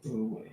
Go away.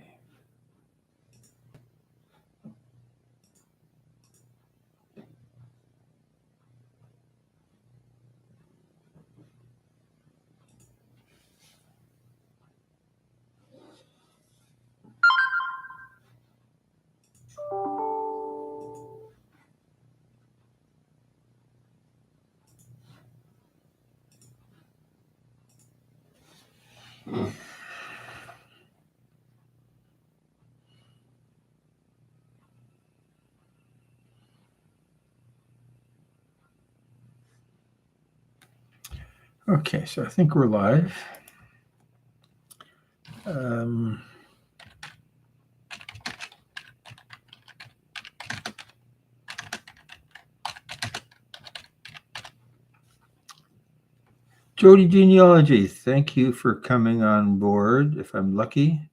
Okay, so I think we're live. Jody Genealogy, thank you for coming on board. If I'm lucky,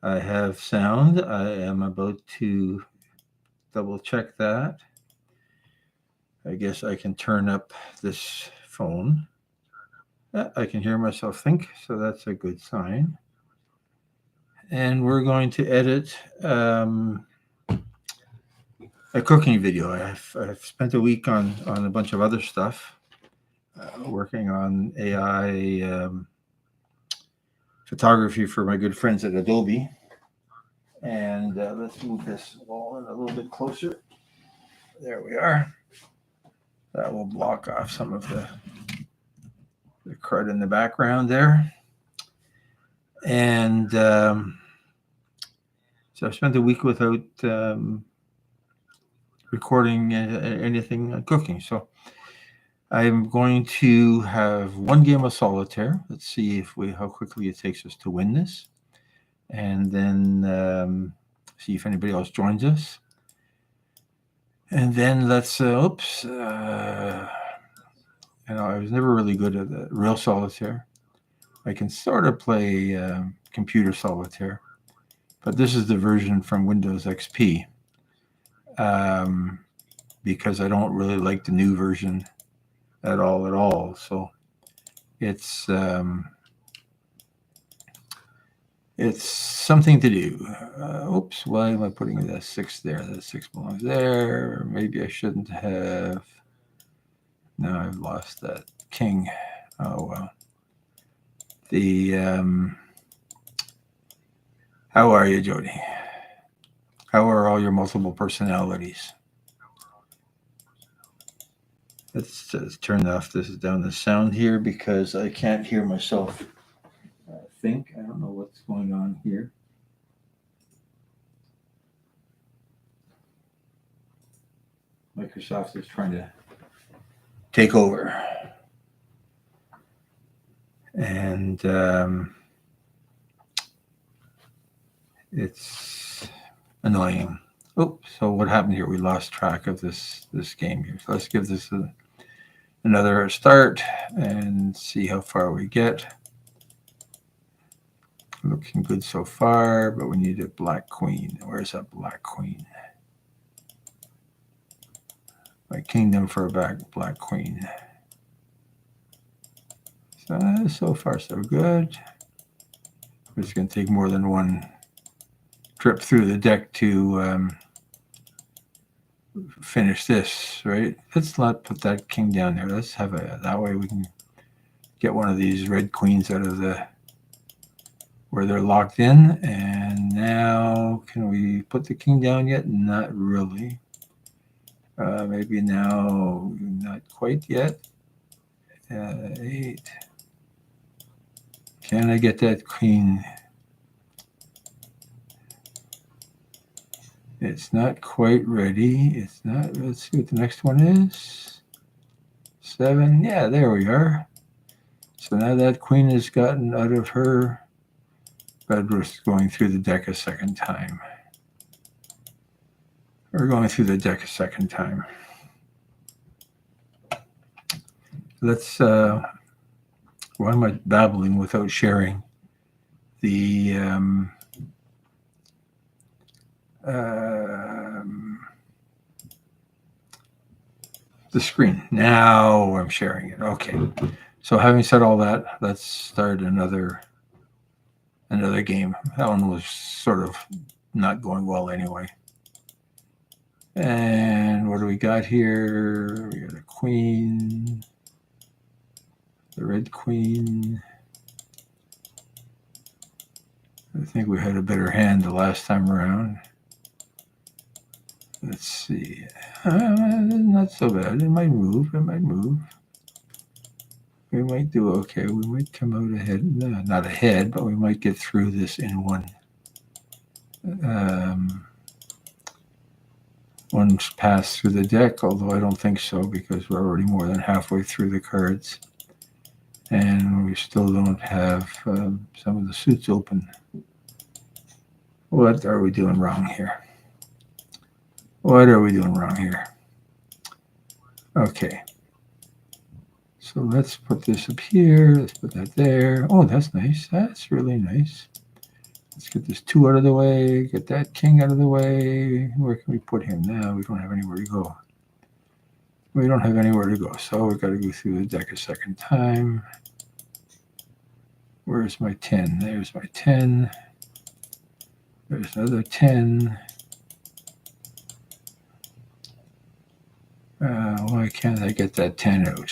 I have sound. I am about to double check that. I guess I can turn up this phone. Yeah, I can hear myself think, so that's a good sign. And we're going to edit a cooking video. I've spent a week on a bunch of other stuff, working on AI photography for my good friends at Adobe. And let's move this wall in a little bit closer. There we are. That will block off some of the crud in the background there. And so I spent a week without recording anything on cooking. So I'm going to have one game of solitaire. Let's see how quickly it takes us to win this. And then see if anybody else joins us. And then let's, I was never really good at real solitaire. I can sort of play computer solitaire, but this is the version from Windows XP, because I don't really like the new version at all. So it's something to do. Oops, why am I putting that 6 there? That 6 belongs there. Maybe I shouldn't have. Now I've lost that king. Oh well. How are you, Jody? How are all your multiple personalities? Let's just turn off down the sound here because I can't hear myself think. I don't know what's going on here. Microsoft is trying to take over. And it's annoying. Oh, so what happened here? We lost track of this game here. So let's give this another start and see how far we get. Looking good so far, but we need a black queen. Where's that black queen? My kingdom for a black queen. So far, so good. It's going to take more than one trip through the deck to finish this, right? Let's not put that king down there. Let's have that way we can get one of these red queens out of where they're locked in. And now, can we put the king down yet? Not really. Maybe now, not quite yet. 8. Can I get that queen? It's not quite ready. It's not. Let's see what the next one is. 7. Yeah, there we are. So now that queen has gotten out of her bed, we're going through the deck a second time. We're going through the deck a second time. Let's. Why am I babbling without sharing the screen? Now I'm sharing it. Okay. So having said all that, let's start another another game. That one was sort of not going well anyway. And what do we got here? We got a queen, the red queen. I think we had a better hand the last time around. Let's see. Not so bad. It might move. It might move. We might do okay. We might come out ahead. No, not ahead, but we might get through this in one pass through the deck, although I don't think so because we're already more than halfway through the cards. And we still don't have some of the suits open. What are we doing wrong here? What are we doing wrong here? Okay. So let's put this up here. Let's put that there. Oh, that's nice. That's really nice. Let's get this 2 out of the way. Get that king out of the way. Where can we put him now? We don't have anywhere to go. We don't have anywhere to go. So we've got to go through the deck a second time. Where's my 10? There's my 10. There's another 10. Why can't I get that 10 out?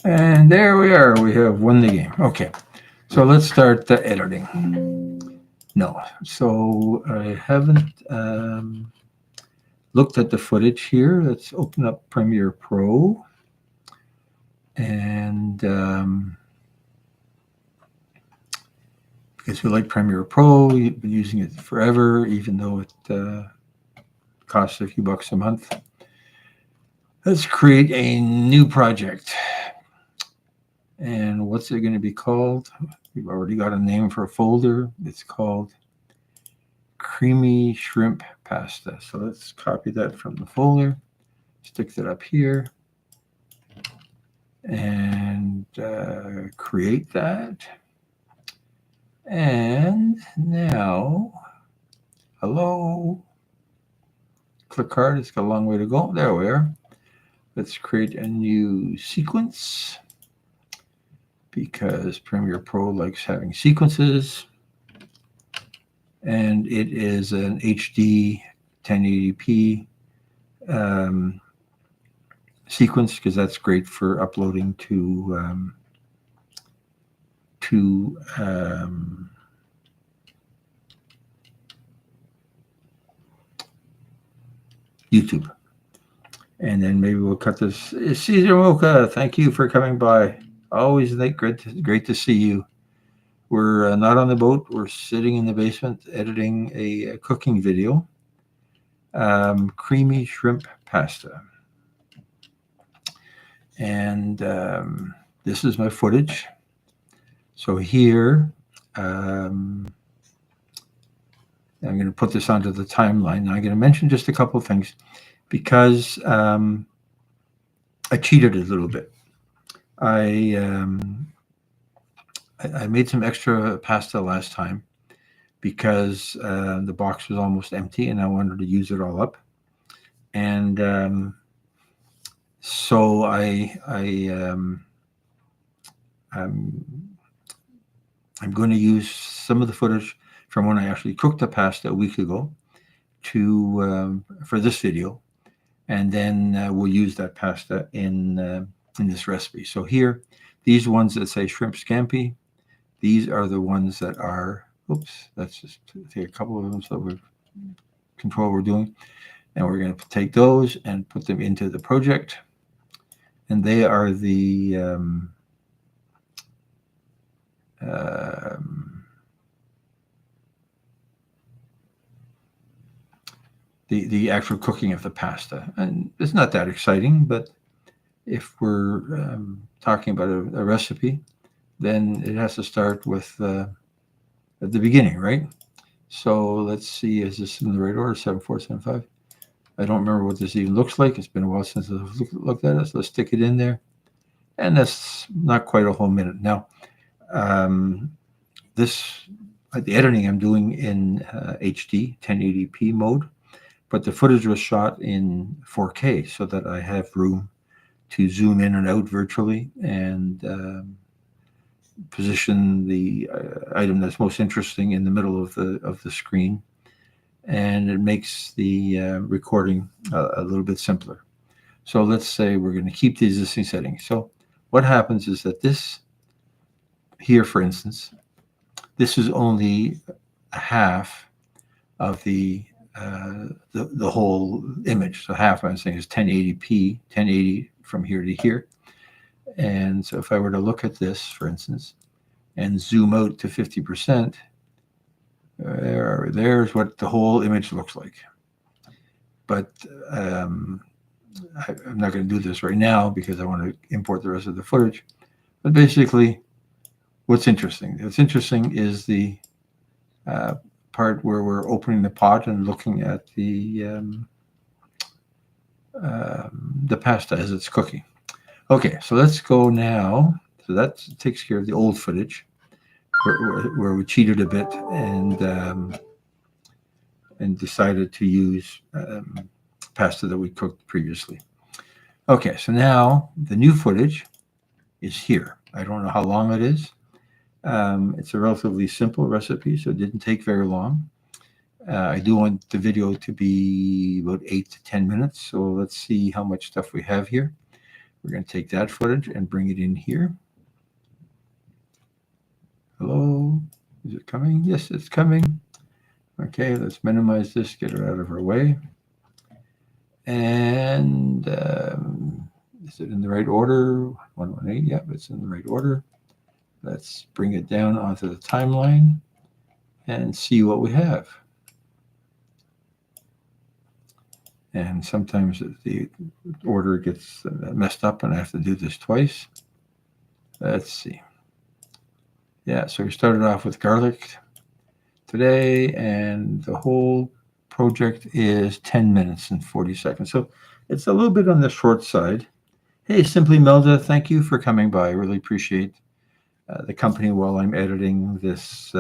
And there we are. We have won the game. Okay. So let's start the editing. No. So I haven't looked at the footage here. Let's open up Premiere Pro. And because we like Premiere Pro, we've been using it forever, even though it costs a few bucks a month. Let's create a new project. And what's it going to be called? We've already got a name for a folder. It's called Creamy Shrimp Pasta. So let's copy that from the folder, stick that up here, and create that. And now, hello. Click hard. It's got a long way to go. There we are. Let's create a new sequence because Premiere Pro likes having sequences. And it is an HD 1080p sequence because that's great for uploading to YouTube. And then maybe we'll cut this. Caesar Mocha, thank you for coming by. Always great to see you. We're not on the boat. We're sitting in the basement editing a cooking video. Creamy shrimp pasta. And this is my footage. So here, I'm going to put this onto the timeline. Now I'm going to mention just a couple of things because I cheated a little bit. I made some extra pasta last time because the box was almost empty and I wanted to use it all up. And so I'm going to use some of the footage from when I actually cooked the pasta a week ago for this video, and then we'll use that pasta in this recipe. So here, these ones that say shrimp scampi, these are the ones that are. Oops, let's just take a couple of them so we control what we're doing, and we're going to take those and put them into the project, and they are the the actual cooking of the pasta. And it's not that exciting, but if we're talking about a recipe, then it has to start with at the beginning, right? So let's see, is this in the right order? 7475. I don't remember what this even looks like. It's been a while since I've looked at it. So let's stick it in there. And that's not quite a whole minute. Now, the editing I'm doing in HD 1080p mode, but the footage was shot in 4K so that I have room to zoom in and out virtually and position the item that's most interesting in the middle of the screen, and it makes the recording a little bit simpler. So let's say we're going to keep the existing settings. So what happens is that this here, for instance, this is only a half of the whole image. So half I'm saying is 1080p, 1080 from here to here. And so if I were to look at this, for instance, and zoom out to 50%, there's what the whole image looks like. But I'm not going to do this right now because I want to import the rest of the footage. But basically, what's interesting? What's interesting is the part where we're opening the pot and looking at the pasta as it's cooking. Okay, so let's go now. So that takes care of the old footage where we cheated a bit and decided to use pasta that we cooked previously. Okay, so now the new footage is here. I don't know how long it is. It's a relatively simple recipe, so it didn't take very long. I do want the video to be about 8 to 10 minutes, so let's see how much stuff we have here. We're going to take that footage and bring it in here. Hello, is it coming? Yes, it's coming. Okay, let's minimize this, get it out of our way. And is it in the right order? 118, yep, it's in the right order. Let's bring it down onto the timeline and see what we have. And sometimes the order gets messed up and I have to do this twice. Let's see. Yeah, so we started off with garlic today, and the whole project is 10 minutes and 40 seconds. So it's a little bit on the short side. Hey, Simply Melda, thank you for coming by. I really appreciate the company while I'm editing this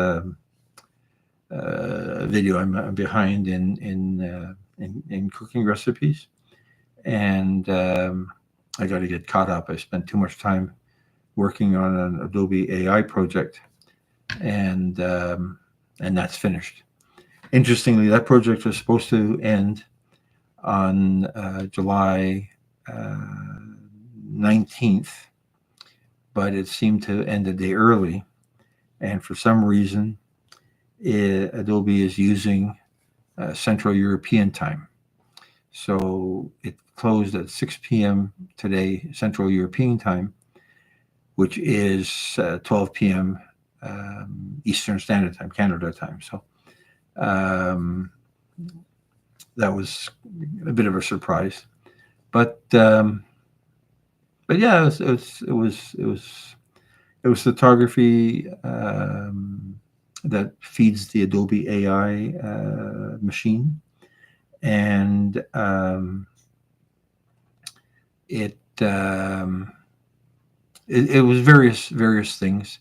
video. I'm behind in cooking recipes, and I got to get caught up. I spent too much time working on an Adobe AI project, and that's finished. Interestingly, that project was supposed to end on July 19th, but it seemed to end a day early, and for some reason, Adobe is using Central European time. So it closed at 6 p.m. today, Central European time, which is 12 p.m. Eastern Standard Time, Canada time. So that was a bit of a surprise, but yeah, it was photography that feeds the Adobe AI machine, and it was various things.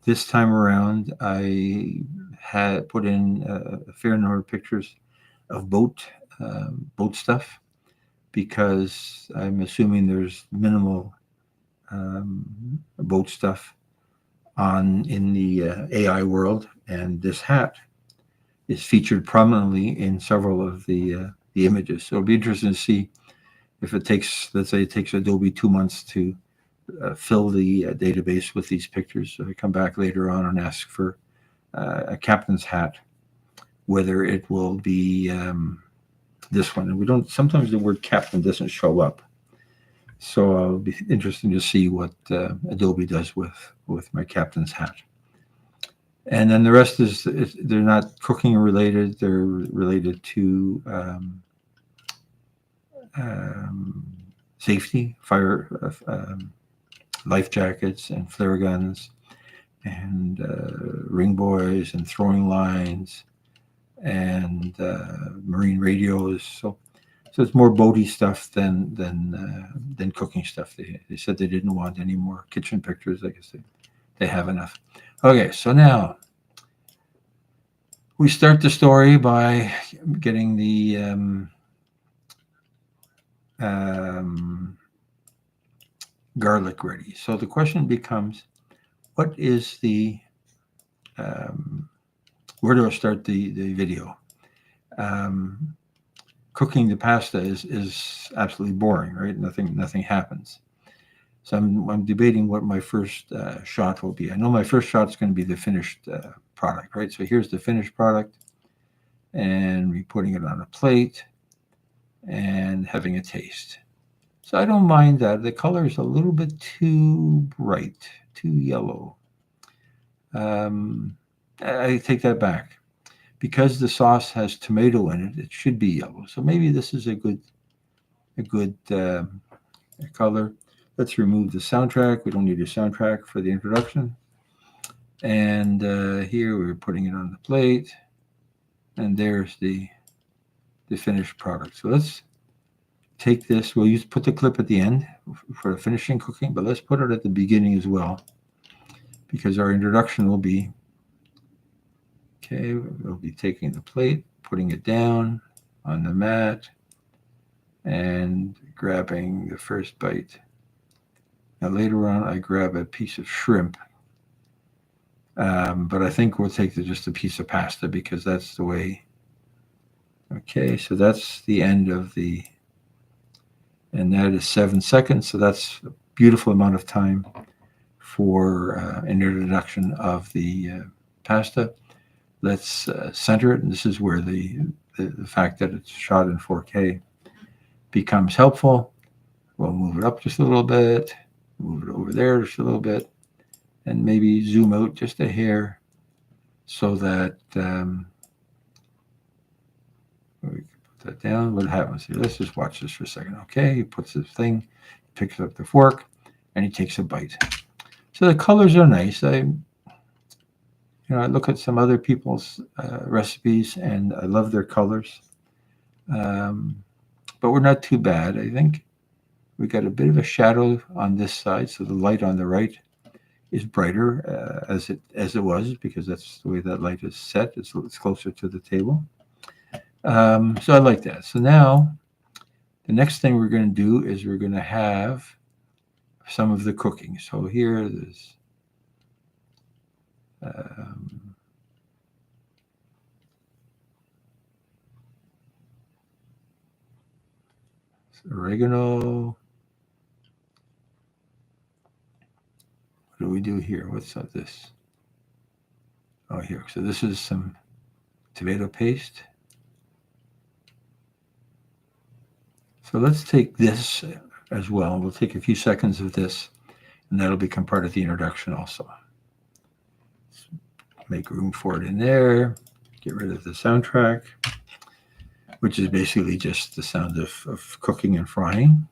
This time around, I had put in a fair number of pictures of boat stuff, because I'm assuming there's minimal boat stuff in the AI world, and this hat is featured prominently in several of the images. So it'll be interesting to see if it takes, let's say, it takes Adobe 2 months to fill the database with these pictures. So I come back later on and ask for a captain's hat, whether it will be this one. And we don't, sometimes the word captain doesn't show up. So it'll be interesting to see what Adobe does with my captain's hat. And then the rest is, they're not cooking related. They're related to safety, fire, life jackets and flare guns, and ring buoys and throwing lines, and marine radios. So it's more boaty stuff than cooking stuff. They said they didn't want any more kitchen pictures. I guess they have enough. Okay, so now we start the story by getting the garlic ready. So the question becomes, what is the where do I start the video? Cooking the pasta is absolutely boring, right? Nothing happens. So I'm debating what my first shot will be. I know my first shot is going to be the finished product, right? So here's the finished product, and we're putting it on a plate and having a taste. So I don't mind that. The color is a little bit too bright, too yellow. I take that back. Because the sauce has tomato in it, it should be yellow. So maybe this is a good color. Let's remove the soundtrack. We don't need a soundtrack for the introduction. And here we're putting it on the plate. And there's the finished product. So let's take this. We'll put the clip at the end for the finishing cooking, but let's put it at the beginning as well, because our introduction will be, okay, we'll be taking the plate, putting it down on the mat, and grabbing the first bite. Now later on, I grab a piece of shrimp, but I think we'll take just a piece of pasta because that's the way. Okay, so that's the end of and that is 7 seconds. So that's a beautiful amount of time for an introduction of the pasta. Let's center it, and this is where the fact that it's shot in 4K becomes helpful. We'll move it up just a little bit, move it over there just a little bit, and maybe zoom out just a hair so that we can put that down. What happens here? Let's just watch this for a second. Okay, he puts this thing, picks up the fork, and he takes a bite. So the colors are nice. I look at some other people's recipes, and I love their colors. But we're not too bad. I think we got a bit of a shadow on this side, so the light on the right is brighter as it was, because that's the way that light is set. It's closer to the table. So I like that. So now the next thing we're going to do is we're going to have some of the cooking. So here there's oregano. What do we do here? What's this? Oh, here. So this is some tomato paste. So let's take this as well. We'll take a few seconds of this, and that'll become part of the introduction also. Let's make room for it in there. Get rid of the soundtrack, which is basically just the sound of cooking and frying.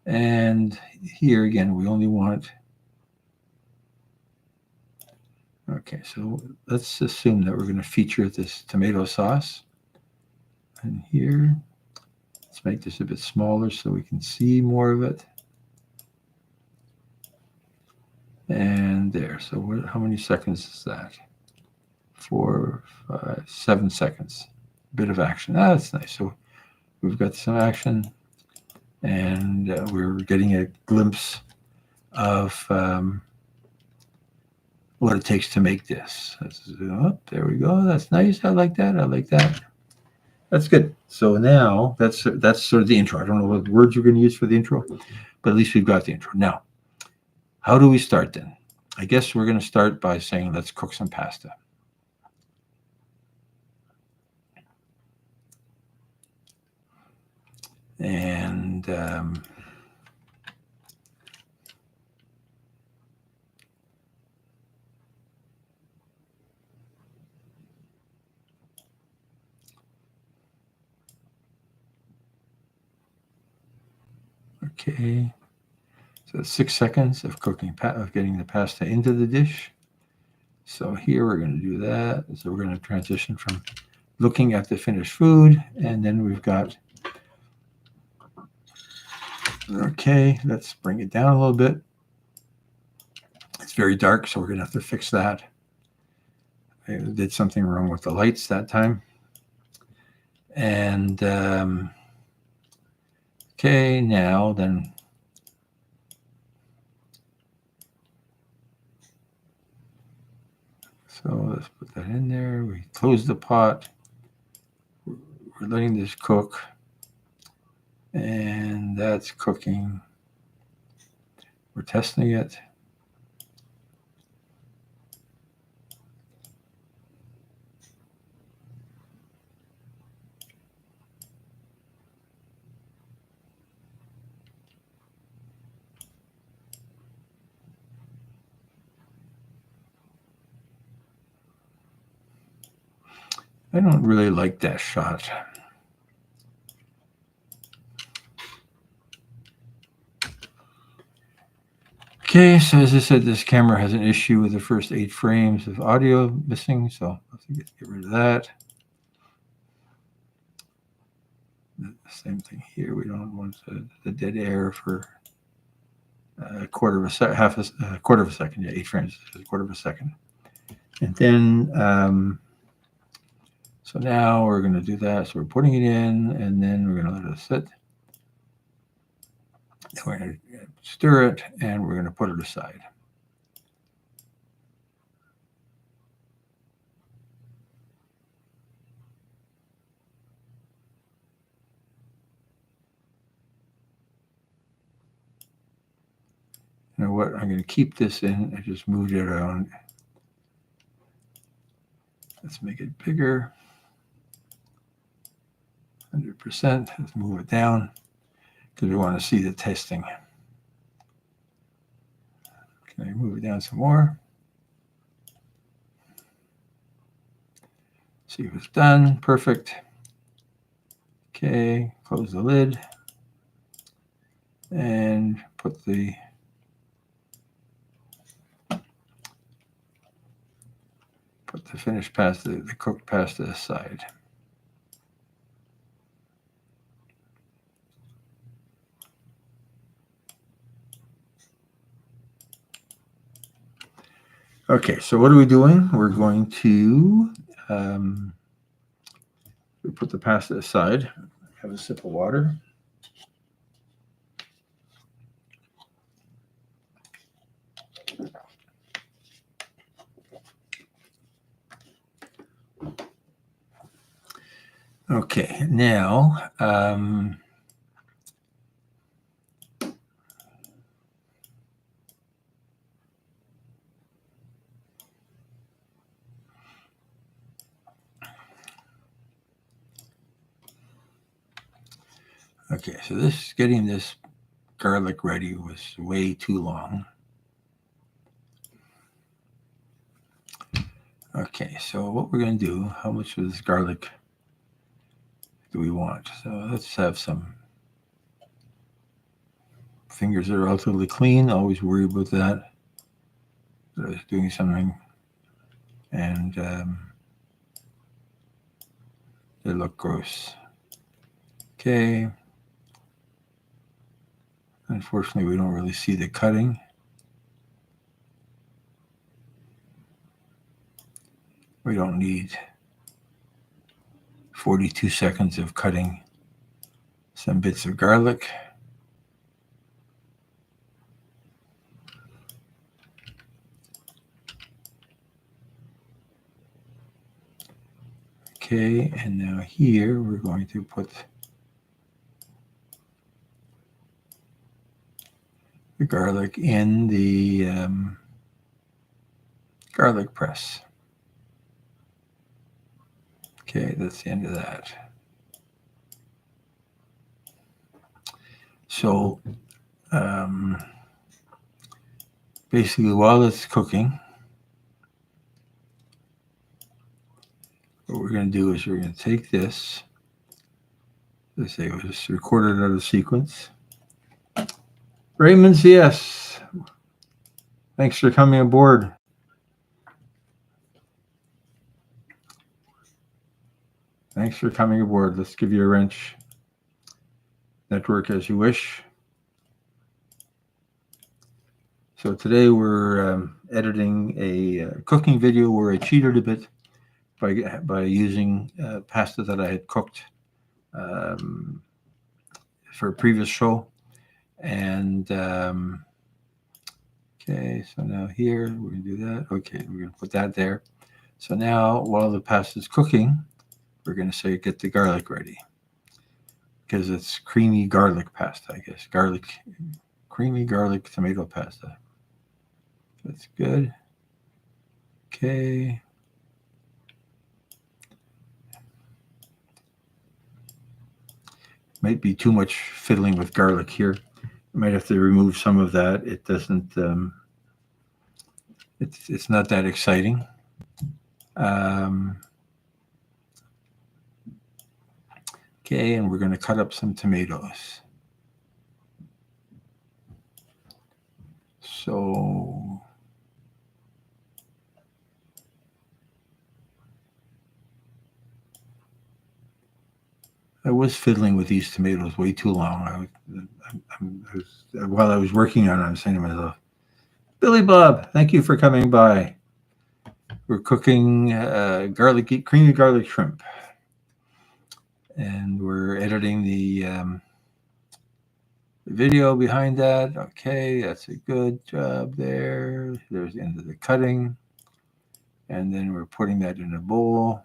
And here again, we only want, okay, so let's assume that we're going to feature this tomato sauce. And here, let's make this a bit smaller so we can see more of it. And there, so how many seconds is that? 4, 5, 7 seconds. Bit of action. That's nice. So we've got some action, and we're getting a glimpse of what it takes to make this. Oh, there we go. That's nice. I like that. I like that. That's good. So now that's sort of the intro. I don't know what words you're going to use for the intro, but at least we've got the intro. Now, how do we start then? I guess we're going to start by saying, let's cook some pasta. And okay, so 6 seconds of cooking, of getting the pasta into the dish. So here we're going to do that. So we're going to transition from looking at the finished food, and then we've got, okay, let's bring it down a little bit. It's very dark, so we're going to have to fix that. I did something wrong with the lights that time. And okay, now then So let's put that in there. We close the pot. We're letting this cook. And that's cooking. We're testing it. I don't really like that shot. Okay, so as I said, this camera has an issue with the first 8 frames of audio missing, so I'll have to get rid of that. The same thing here. We don't want the dead air for a quarter of a second, a quarter of a second. Yeah, 8 frames, a quarter of a second. And then, so now we're going to do that. So we're putting it in, and then we're going to let it sit. Then we're going to stir it, and we're going to put it aside. You know what? I'm going to keep this in. I just moved it around. Let's make it bigger. 100%. Let's move it down because we want to see the testing. Can I move it down some more? See if it's done. Perfect. Okay, close the lid and put the finished pasta, the cooked pasta aside. Okay, so what are we doing? We're going to we put the pasta aside. Have a sip of water. Okay, now okay, so getting this garlic ready was way too long. Okay, so what we're going to do, how much of this garlic do we want? So let's have some. Fingers are relatively clean. Always worry about that. I was doing something and they look gross. Okay. Unfortunately, we don't really see the cutting. We don't need 42 seconds of cutting some bits of garlic. Okay, and now here we're going to put the garlic in the garlic press. Okay, that's the end of that. So basically, while it's cooking, what we're going to do is we're going to take this. Let's say it was recorded out of sequence. Raymond's yes. Thanks for coming aboard. Thanks for coming aboard. Let's give you a wrench. Network as you wish. So today we're editing a cooking video where I cheated a bit by using pasta that I had cooked for a previous show. And okay, Okay, so now here, we're going to do that. Okay, we're going to put that there. So now, while the pasta is cooking, we're going to say get the garlic ready. Because it's creamy garlic pasta, I guess. Creamy garlic tomato pasta. That's good. Okay. Might be too much fiddling with garlic here. Might have to remove some of that. It doesn't. It's not that exciting. Okay, and we're going to cut up some tomatoes. So I was fiddling with these tomatoes way too long. While I was working on it, I was saying to myself, Billy Bob, thank you for coming by. We're cooking creamy garlic shrimp. And we're editing the video behind that. Okay, that's a good job there. There's the end of the cutting. And then we're putting that in a bowl.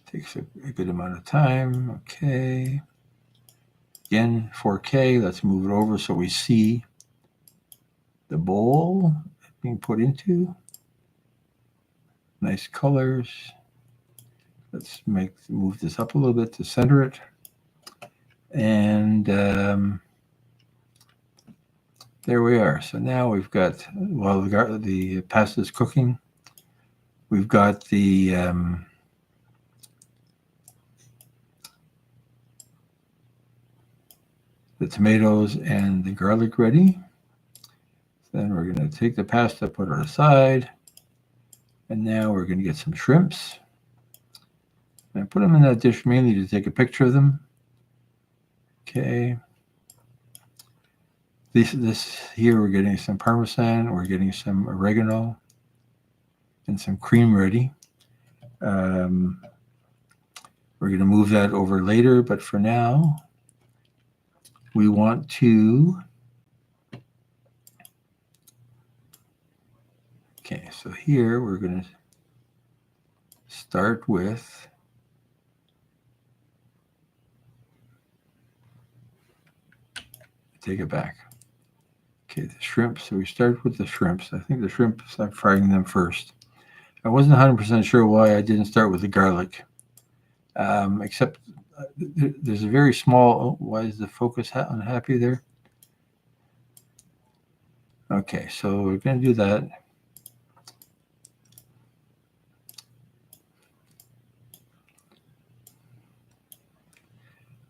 Takes a good amount of time. Okay. Again, 4K. Let's move it over so we see the bowl being put into. Nice colors. Let's move this up a little bit to center it. And there we are. So now we've got, while the pasta is cooking, we've got the tomatoes and the garlic ready. Then we're going to take the pasta, put it aside, and now we're going to get some shrimps. And I put them in that dish mainly to take a picture of them. Okay. This here, we're getting some Parmesan, we're getting some oregano, and some cream ready. We're going to move that over later, but for now, we want to. Okay, so here we're going to start with take it back. Okay, the shrimp. So we start with the shrimps. I think the shrimps, I'm frying them first. I wasn't 100% sure why I didn't start with the garlic, except there's a very small. Why is the focus unhappy there? Okay, so we're going to do that.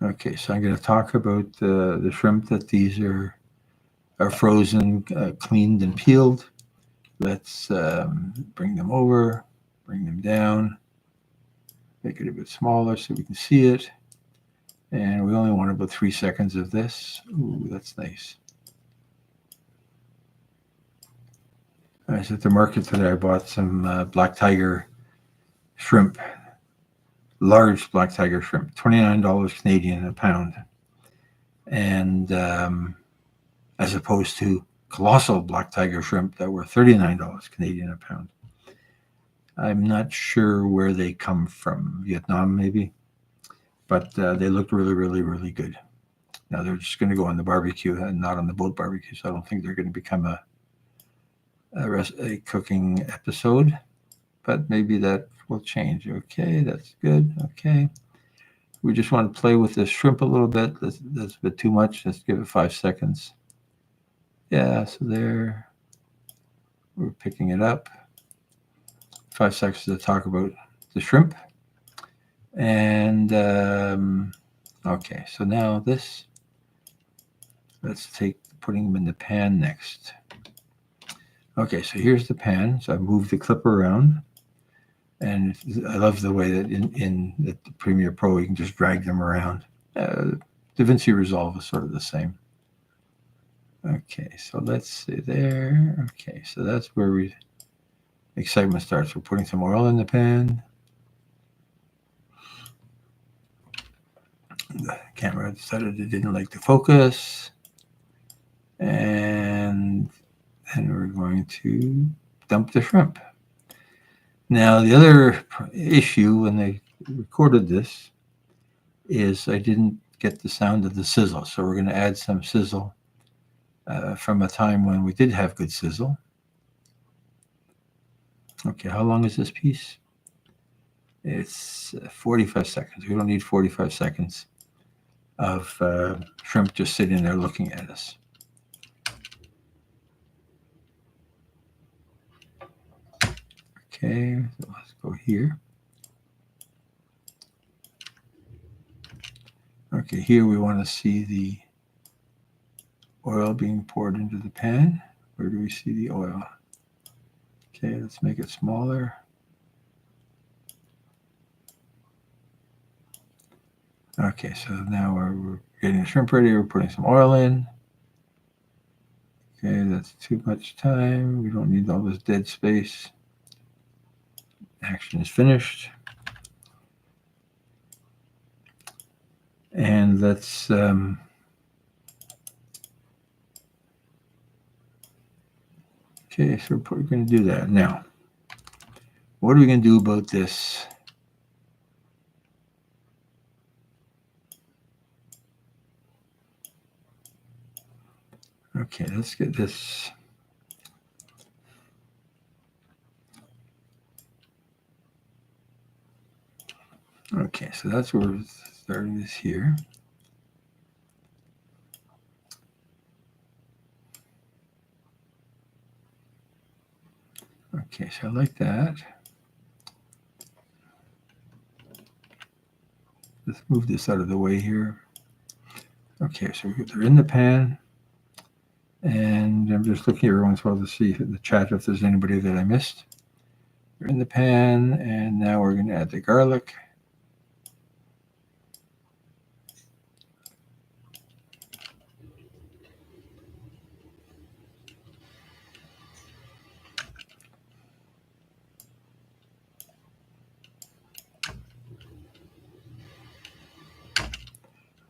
Okay, so I'm going to talk about the shrimp that these are frozen, cleaned, and peeled. Let's bring them over, bring them down, make it a bit smaller so we can see it. And we only want about 3 seconds of this. Ooh, that's nice. I was at the market today. I bought some black tiger shrimp, large black tiger shrimp, $29 Canadian a pound. And as opposed to colossal black tiger shrimp that were $39 Canadian a pound. I'm not sure where they come from, Vietnam maybe, but they looked really, really, really good. Now they're just going to go on the barbecue and not on the boat barbecue, so I don't think they're going to become a cooking episode, but maybe that will change. Okay, that's good. Okay. We just want to play with the shrimp a little bit. That's a bit too much. Let's give it 5 seconds. Yeah, so there. We're picking it up. 5 seconds to talk about the shrimp. And okay, so now this. Let's putting them in the pan next. Okay, so here's the pan. So I moved the clip around. And I love the way that in the Premiere Pro, you can just drag them around. DaVinci Resolve is sort of the same. Okay, so let's see there. Okay, so that's where excitement starts. We're putting some oil in the pan. The camera decided it didn't like the focus. And then we're going to dump the shrimp. Now, the other issue when they recorded this is I didn't get the sound of the sizzle. So we're going to add some sizzle from a time when we did have good sizzle. Okay, how long is this piece? It's 45 seconds. We don't need 45 seconds of shrimp just sitting there looking at us. Okay, so let's go here. Okay, here we want to see the oil being poured into the pan. Where do we see the oil? Okay, let's make it smaller. Okay, so now we're getting the shrimp ready. We're putting some oil in. Okay, that's too much time. We don't need all this dead space. Action is finished. And let's okay, so we're going to do that. Now, what are we going to do about this? Okay, let's get this. Okay, so that's where we're starting this here. Okay, so I like that. Let's move this out of the way here. Okay, so they're in the pan. And I'm just looking every once in a while to see in the chat if there's anybody that I missed. They're in the pan, and now we're going to add the garlic.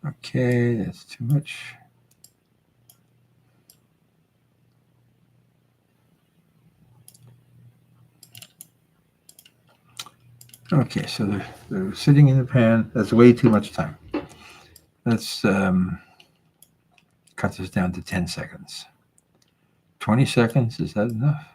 Okay, that's too much. Okay, so they're sitting in the pan. That's way too much time. Let's cut this down to 10 seconds. 20 seconds, is that enough?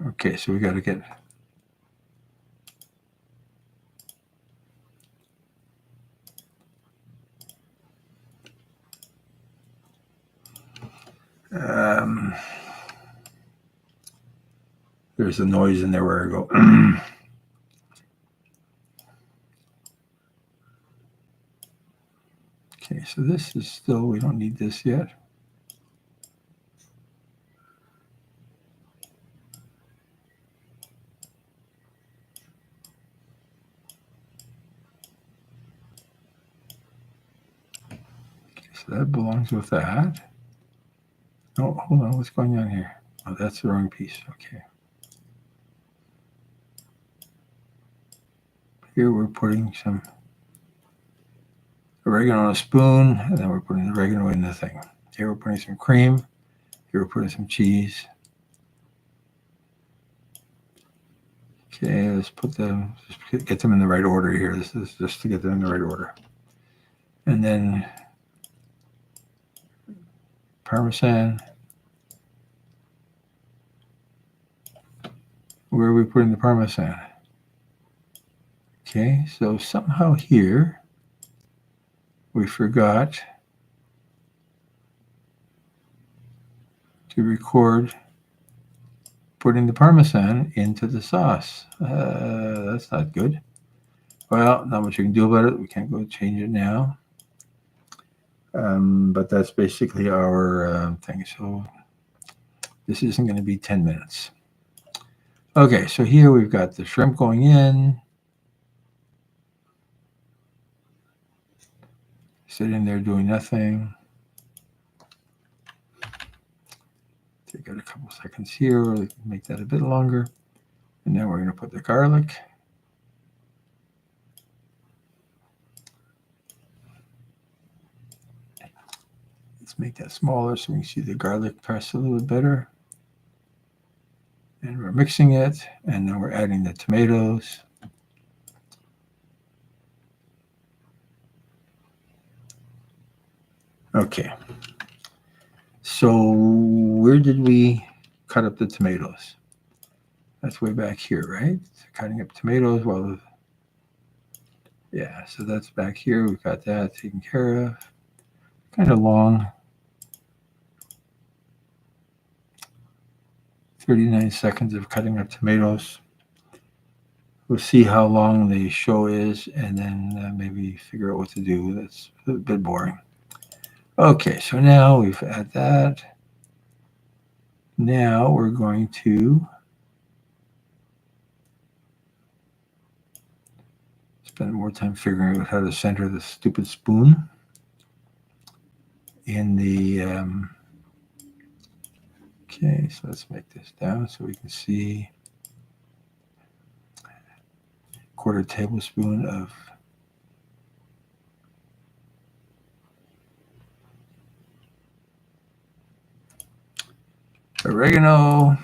Okay, so we got to get there's a noise in there where I go. Okay, so this is still, we don't need this yet. Okay, so that belongs with that. Oh, hold on, what's going on here? Oh, that's the wrong piece. Okay. Here we're putting some oregano on a spoon, and then we're putting the oregano in the thing. Here we're putting some cream. Here we're putting some cheese. Okay, let's put them, just get them in the right order here. This is just to get them in the right order. And then Parmesan. Where are we putting the Parmesan? Okay, so somehow here we forgot to record putting the Parmesan into the sauce. That's not good. Well, not much you can do about it. We can't go change it now. But that's basically our thing. So this isn't going to be 10 minutes. Okay, so here we've got the shrimp going in. sitting there doing nothing. Take it a couple seconds here, make that a bit longer. And then we're going to put the garlic. Let's make that smaller so we can see the garlic press a little bit better. And we're mixing it, and then we're adding the tomatoes. Okay. So where did we cut up the tomatoes? That's way back here, right? So cutting up tomatoes while yeah, so that's back here. We've got that taken care of. Kind of long. 39 seconds of cutting up tomatoes. We'll see how long the show is and then maybe figure out what to do. That's a bit boring. Okay, so now we've had that. Now we're going to spend more time figuring out how to center the stupid spoon in the okay, so let's make this down so we can see 1/4 tablespoon of oregano.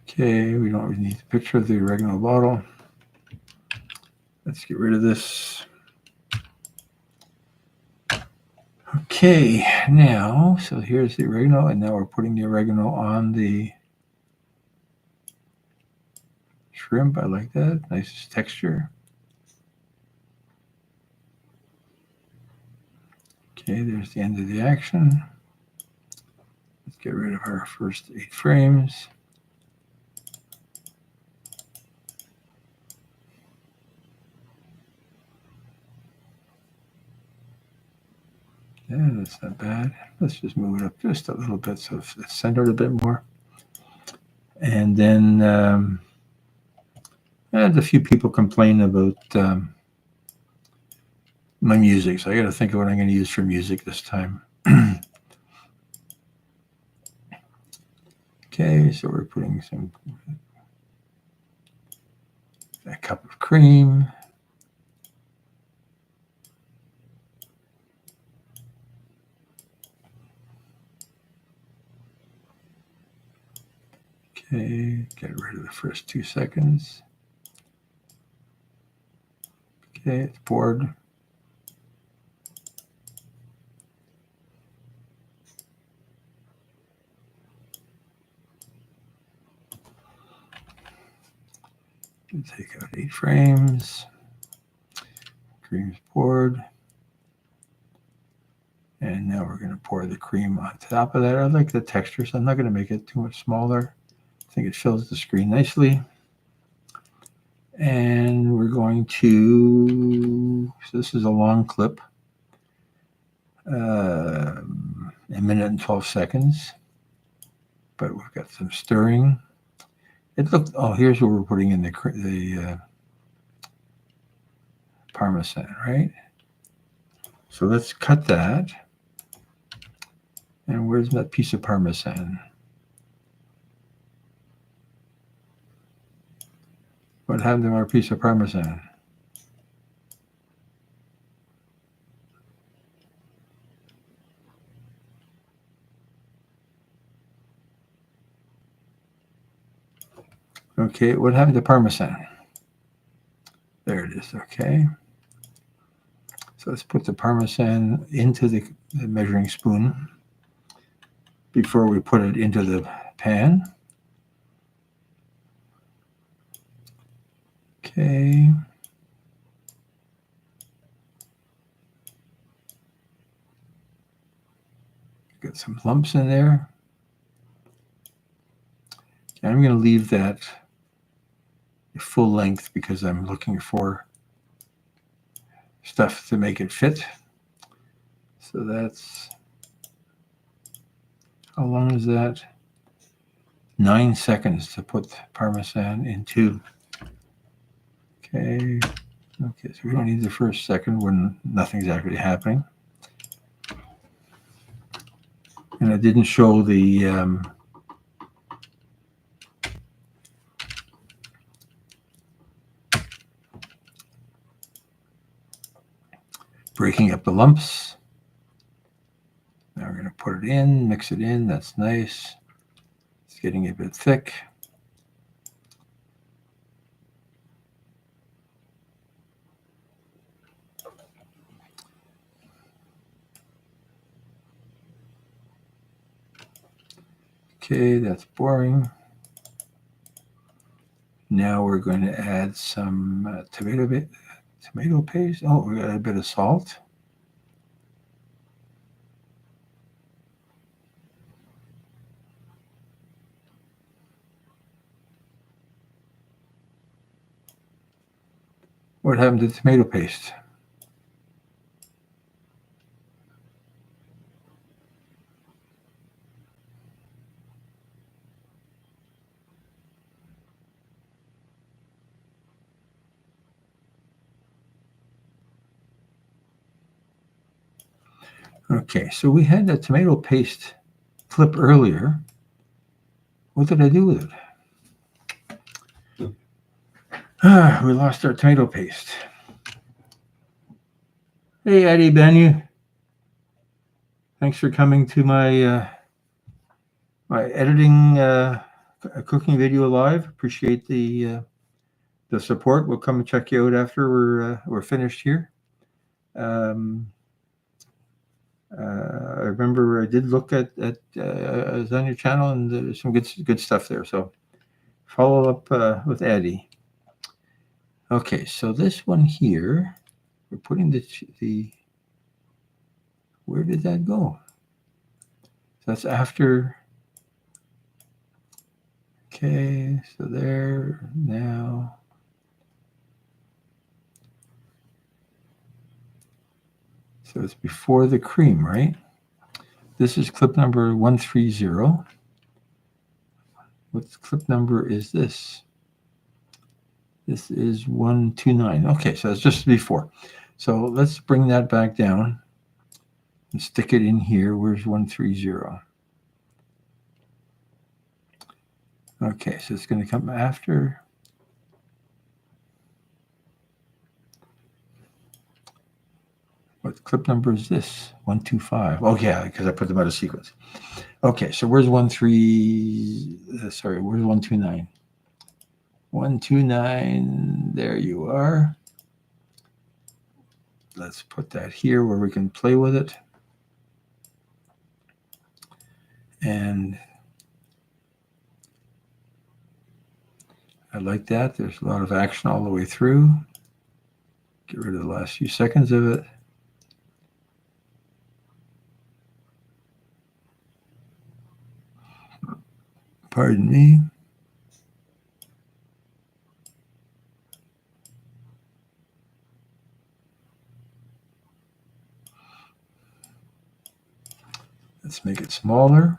Okay, we don't really need the picture of the oregano bottle. Let's get rid of this. Okay, now, so here's the oregano, and now we're putting the oregano on the shrimp. I like that. Nice texture. Okay, there's the end of the action. Let's get rid of our first 8 frames. Yeah, that's not bad. Let's just move it up just a little bit so it's centered a bit more. And then I had a few people complain about my music, so I got to think of what I'm going to use for music this time. Okay, so we're putting a cup of cream. Okay, get rid of the first 2 seconds. Okay, it's poured. Take out 8 frames. Cream's poured. And now we're going to pour the cream on top of that. I like the texture, so I'm not going to make it too much smaller. I think it fills the screen nicely. And we're going to, so this is a long clip, 1 minute and 12 seconds. But we've got some stirring. It looked, oh, here's where we're putting in the Parmesan, right? So let's cut that. And where's that piece of Parmesan? What happened to our piece of Parmesan? Okay, what happened to Parmesan? There it is, okay. So let's put the Parmesan into the measuring spoon before we put it into the pan. Okay. Got some lumps in there. Okay, I'm going to leave that full length because I'm looking for stuff to make it fit. So that's, how long is that? 9 seconds to put Parmesan into. Okay. Okay, so we don't need the first second when nothing's actually happening. And I didn't show the breaking up the lumps. Now we're going to put it in, mix it in. That's nice. It's getting a bit thick. Okay, that's boring. Now we're going to add some tomato paste. Oh, we got a bit of salt. What happened to the tomato paste? Okay, so we had that tomato paste clip earlier. What did I do with it? We lost our tomato paste. Hey, Eddie Benu. Thanks for coming to my my editing cooking video live. Appreciate the support. We'll come and check you out after we're finished here. I remember I did look at I was on your channel, and there's some good stuff there. So follow up with Eddie. Okay, so this one here, we're putting the where did that go? So that's after. Okay, so there now. So it's before the cream, right? This is clip number 130. What clip number is this? This is 129. Okay, so it's just before. So let's bring that back down and stick it in here. Where's 130? Okay, so it's going to come after. What clip number is this? 125. Oh, yeah, because I put them out of sequence. Okay, so where's 129? 129, there you are. Let's put that here where we can play with it. And I like that. There's a lot of action all the way through. Get rid of the last few seconds of it. Pardon me. Let's make it smaller.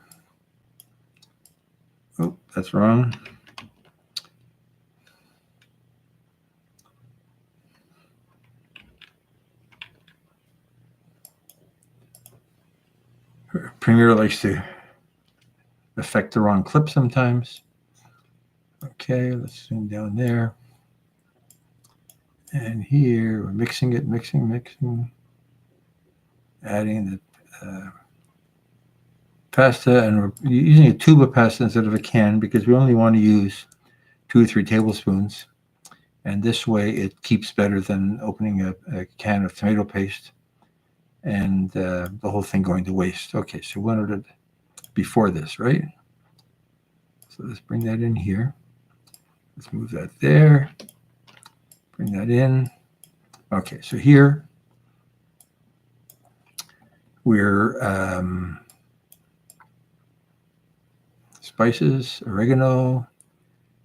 Oh, that's wrong. Premiere likes to affect the wrong clip sometimes. Okay, let's zoom down there. And here we're mixing it, mixing. Adding the pasta, and we're using a tube of pasta instead of a can because we only want to use 2 or 3 tablespoons. And this way it keeps better than opening a can of tomato paste and the whole thing going to waste. Okay, so we wanted it before this, right? So let's bring that in here. Let's move that there. Bring that in. Okay, so here we're spices, oregano.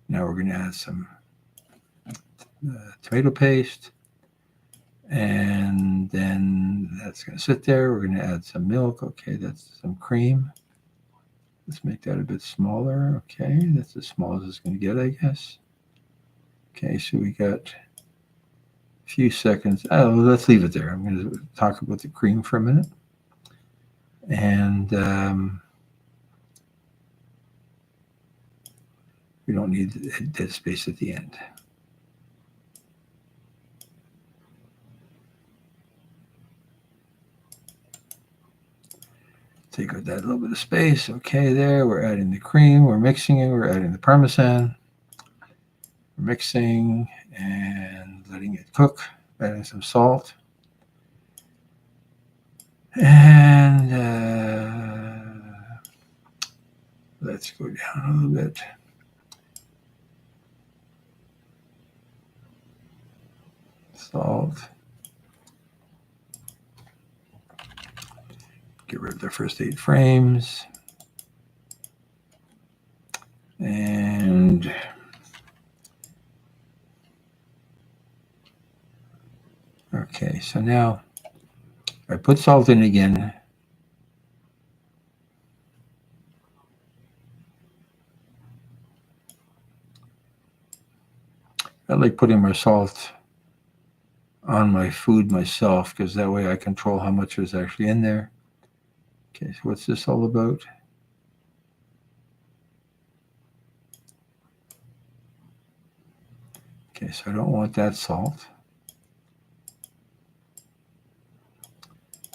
Now we're going to add some tomato paste. And then that's going to sit there. We're going to add some milk. Okay, that's some cream. Let's make that a bit smaller. Okay, that's as small as it's going to get, I guess. Okay, so we got a few seconds. Oh, let's leave it there. I'm going to talk about the cream for a minute. And we don't need dead space at the end. Take out that little bit of space. Okay, there. We're adding the cream. We're mixing it. We're adding the Parmesan. We're mixing and letting it cook. Adding some salt. And let's go down a little bit. Salt. Get rid of the first 8 frames. And okay, so now I put salt in again. I like putting my salt on my food myself because that way I control how much is actually in there. Okay, so what's this all about? Okay, so I don't want that salt.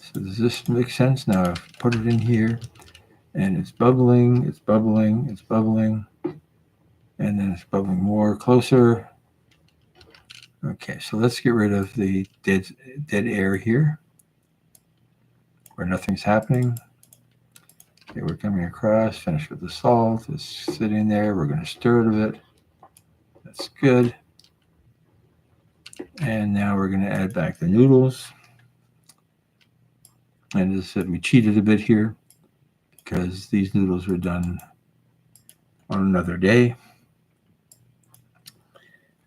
So does this make sense? Now I've put it in here and it's bubbling, it's bubbling, it's bubbling, and then it's bubbling more, closer. Okay, so let's get rid of the dead air here where nothing's happening. Okay, we're coming across, finish with the salt. It's sitting there. We're going to stir it a bit. That's good. And now we're going to add back the noodles. And as I said, we cheated a bit here because these noodles were done on another day.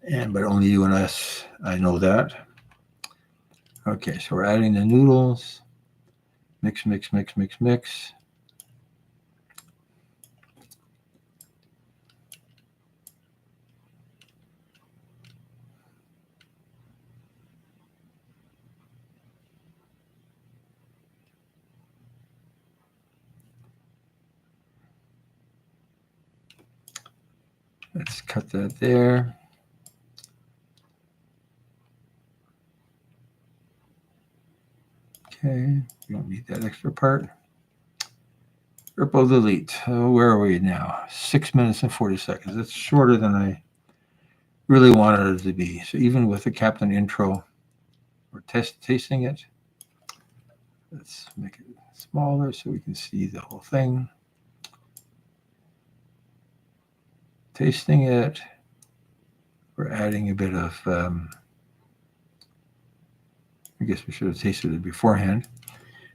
But only you and us, I know that. Okay, so we're adding the noodles. Mix, mix, mix, mix, mix. Let's cut that there. Okay, we don't need that extra part. Ripple delete. Where are we now? 6 minutes and 40 seconds. That's shorter than I really wanted it to be. So even with the Captain intro, we're tasting it. Let's make it smaller so we can see the whole thing. Tasting it. We're adding a bit of, I guess we should have tasted it beforehand.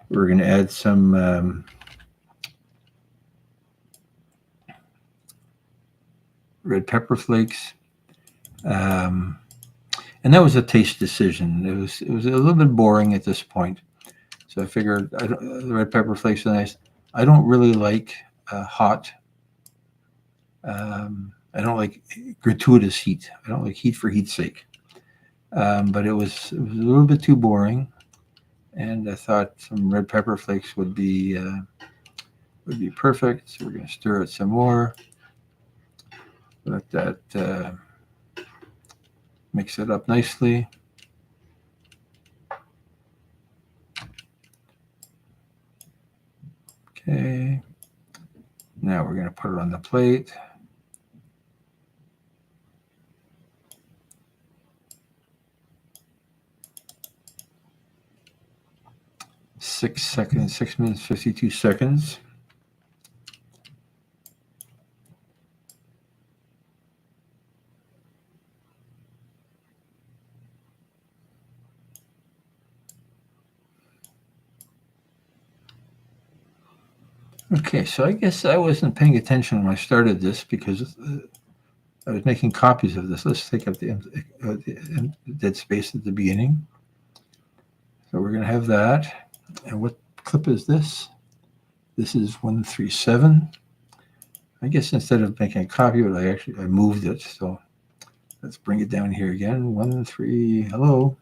We're going to add some red pepper flakes. And that was a taste decision. It was a little bit boring at this point. So I figured the red pepper flakes are nice. I don't really like hot. I don't like gratuitous heat. I don't like heat for heat's sake. But it was a little bit too boring, and I thought some red pepper flakes would be perfect. So we're going to stir it some more. Let that mix it up nicely. Okay. Now we're going to put it on the plate. Six minutes, 52 seconds. Okay, so I guess I wasn't paying attention when I started this because I was making copies of this. Let's take up the dead space at the beginning. So we're going to have that. And what clip is this? This is 137. I guess instead of making a copy of it, I moved it. So let's bring it down here again. 13. Hello.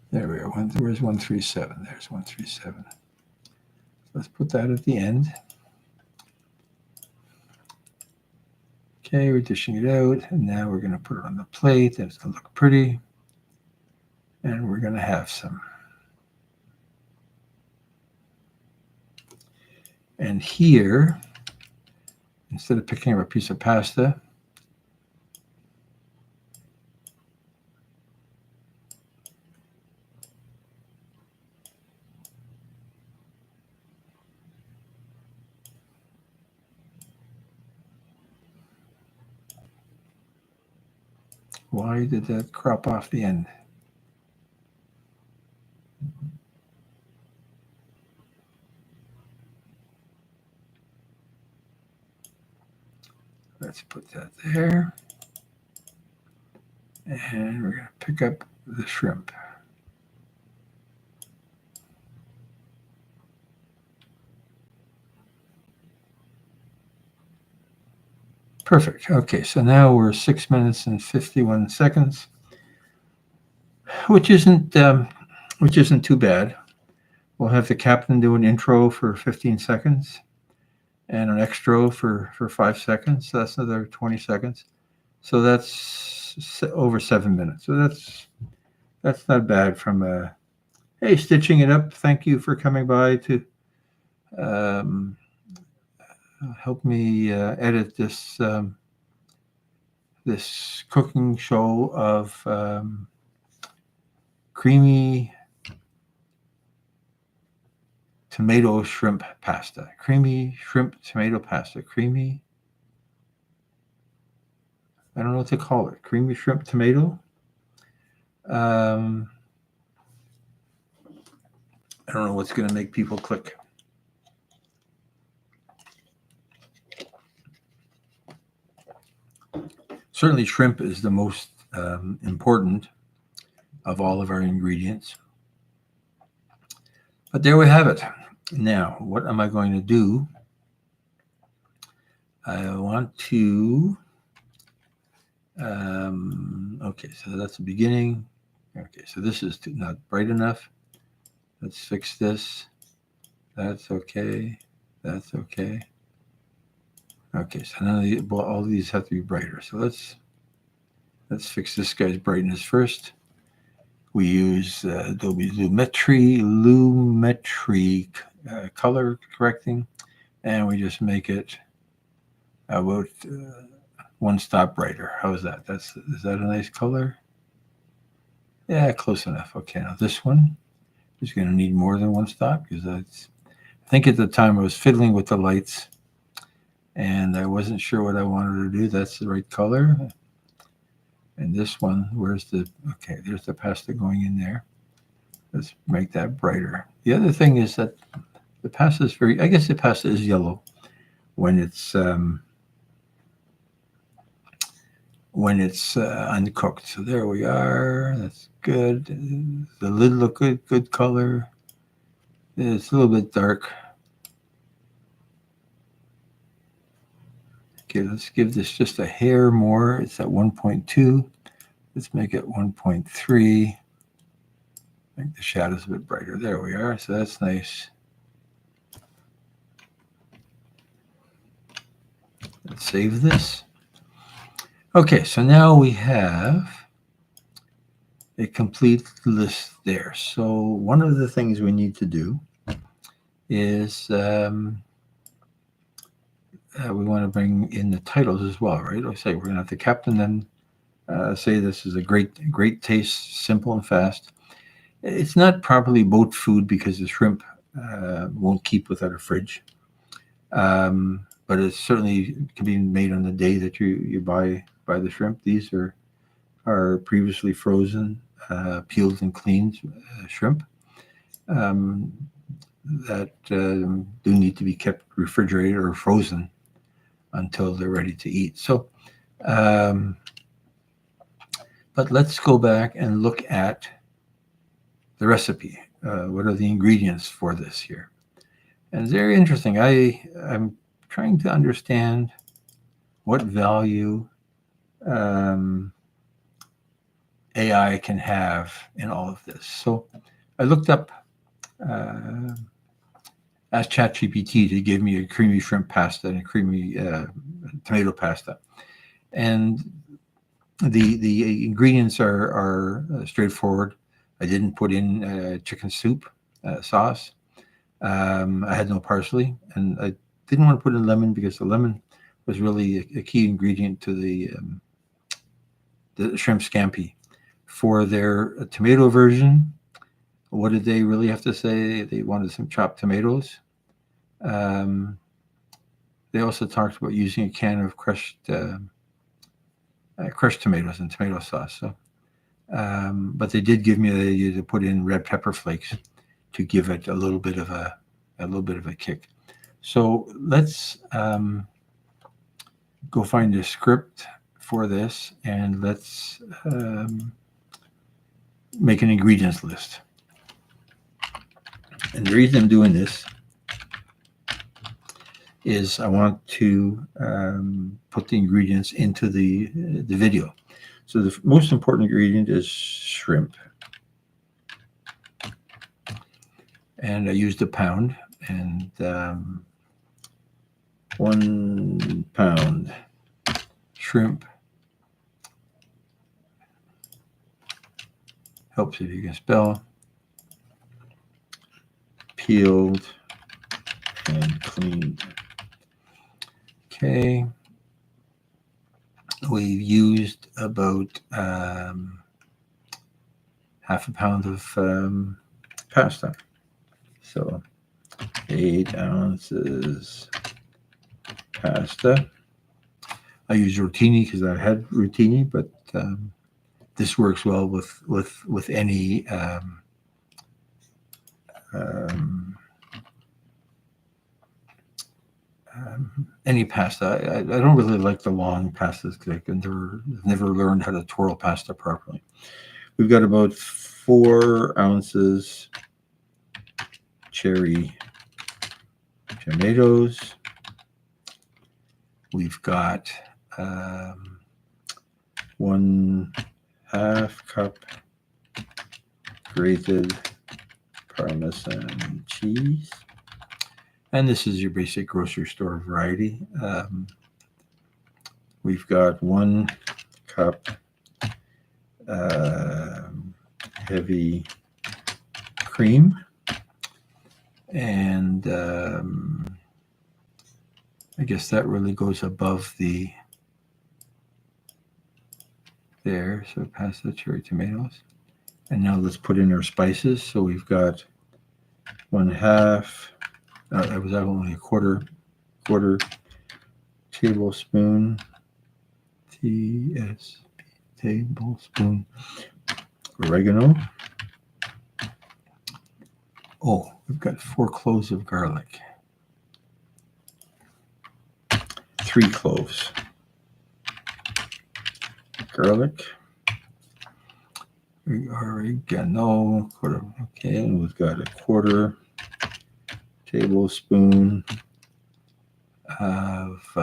There we are. Where's 137? There's 137. Let's put that at the end. Okay, we're dishing it out, and now we're going to put it on the plate. It's going to look pretty. And we're going to have some. And here, instead of picking up a piece of pasta, why did that crop off the end? Let's put that there. And we're going to pick up the shrimp. Perfect. Okay, so now we're 6 minutes and 51 seconds, which isn't too bad. We'll have the captain do an intro for 15 seconds and an extra for 5 seconds. So that's another 20 seconds. So that's over 7 minutes. So that's not bad from hey, stitching it up. Thank you for coming by to help me edit this this cooking show of creamy tomato shrimp pasta. Creamy shrimp tomato pasta. Creamy. I don't know what to call it. Creamy shrimp tomato. I don't know what's going to make people click. Certainly, shrimp is the most important of all of our ingredients. But there we have it. Now, what am I going to do? I want to. Okay, so that's the beginning. Okay, so this is not bright enough. Let's fix this. That's okay. That's okay. Okay, so now all of these have to be brighter. So let's fix this guy's brightness first. We use Adobe Lumetri color correcting, and we just make it about one stop brighter. How is that? Is that a nice color? Yeah, close enough. Okay, now this one is going to need more than one stop because I think at the time I was fiddling with the lights and I wasn't sure what I wanted to do. That's the right color. And this one, there's the pasta going in there. Let's make that brighter. The other thing is that the pasta is I guess the pasta is yellow when it's uncooked. So there we are. That's good. The lid look good color. It's a little bit dark. Okay, let's give this just a hair more. It's at 1.2. Let's make it 1.3. Make the shadows a bit brighter. There we are. So that's nice. Let's save this. Okay, so now we have a complete list there. So one of the things we need to do is we want to bring in the titles as well, right? I say we're going to have the captain then say this is a great taste, simple and fast. It's not properly boat food because the shrimp won't keep without a fridge. But it certainly can be made on the day that you buy the shrimp. These are previously frozen peeled and cleaned shrimp that do need to be kept refrigerated or frozen until they're ready to eat. So, but let's go back and look at the recipe. What are the ingredients for this here? And it's very interesting. I'm trying to understand what value AI can have in all of this. So I looked up, asked ChatGPT to give me a creamy shrimp pasta and a creamy tomato pasta. And the ingredients are straightforward. I didn't put in chicken soup sauce. I had no parsley, and I didn't want to put in lemon because the lemon was really a key ingredient to the shrimp scampi. For their tomato version, what did they really have to say? They wanted some chopped tomatoes. They also talked about using a can of crushed tomatoes and tomato sauce. So, but they did give me the idea to put in red pepper flakes to give it a little bit of a kick. So let's go find a script for this, and let's make an ingredients list. And the reason I'm doing this is I want to put the ingredients into the video. So the most important ingredient is shrimp. And I used a pound, and 1 pound shrimp. Helps if you can spell. Peeled and cleaned. Okay. We've used about half a pound of pasta. So 8 ounces pasta. I use rotini because I had rotini, but this works well with any any pasta. I don't really like the long pastas because I've never learned how to twirl pasta properly. We've got about 4 ounces cherry tomatoes. We've got 1/2 cup grated Parmesan cheese. And this is your basic grocery store variety. We've got 1 cup heavy cream. And I guess that really goes above there. So pasta, cherry tomatoes. And now let's put in our spices. So we've got 1/2. That was only a quarter tablespoon. Tablespoon oregano. Oh, we've got 4 cloves of garlic. 3 cloves. Garlic. Oregano. Okay, and we've got a 1/4 tablespoon of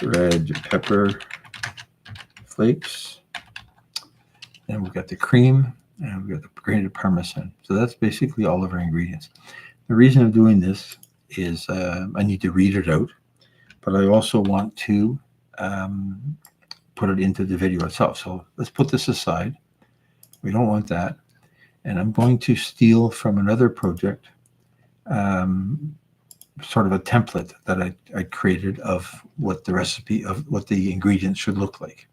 red pepper flakes. Then we've got the cream, and we've got the grated Parmesan. So that's basically all of our ingredients. The reason I'm doing this is I need to read it out, but I also want to put it into the video itself. So let's put this aside. We don't want that. And I'm going to steal from another project sort of a template that I created of what the recipe of what the ingredients should look like.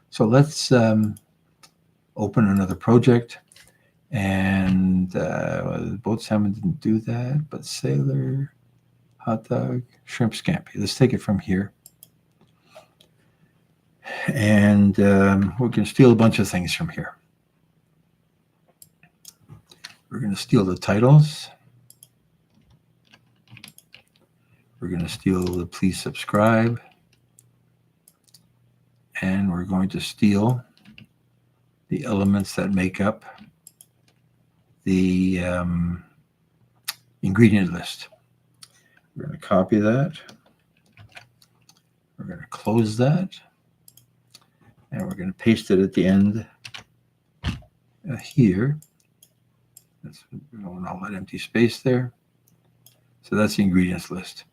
So let's open another project. And boat salmon didn't do that, but sailor, hot dog, shrimp scampi. Let's take it from here. And we're going to steal a bunch of things from here. We're going to steal the titles. We're going to steal the please subscribe. And we're going to steal the elements that make up the ingredient list. We're going to copy that. We're going to close that. And we're going to paste it at the end here. That's all that empty space there. So that's the ingredients list.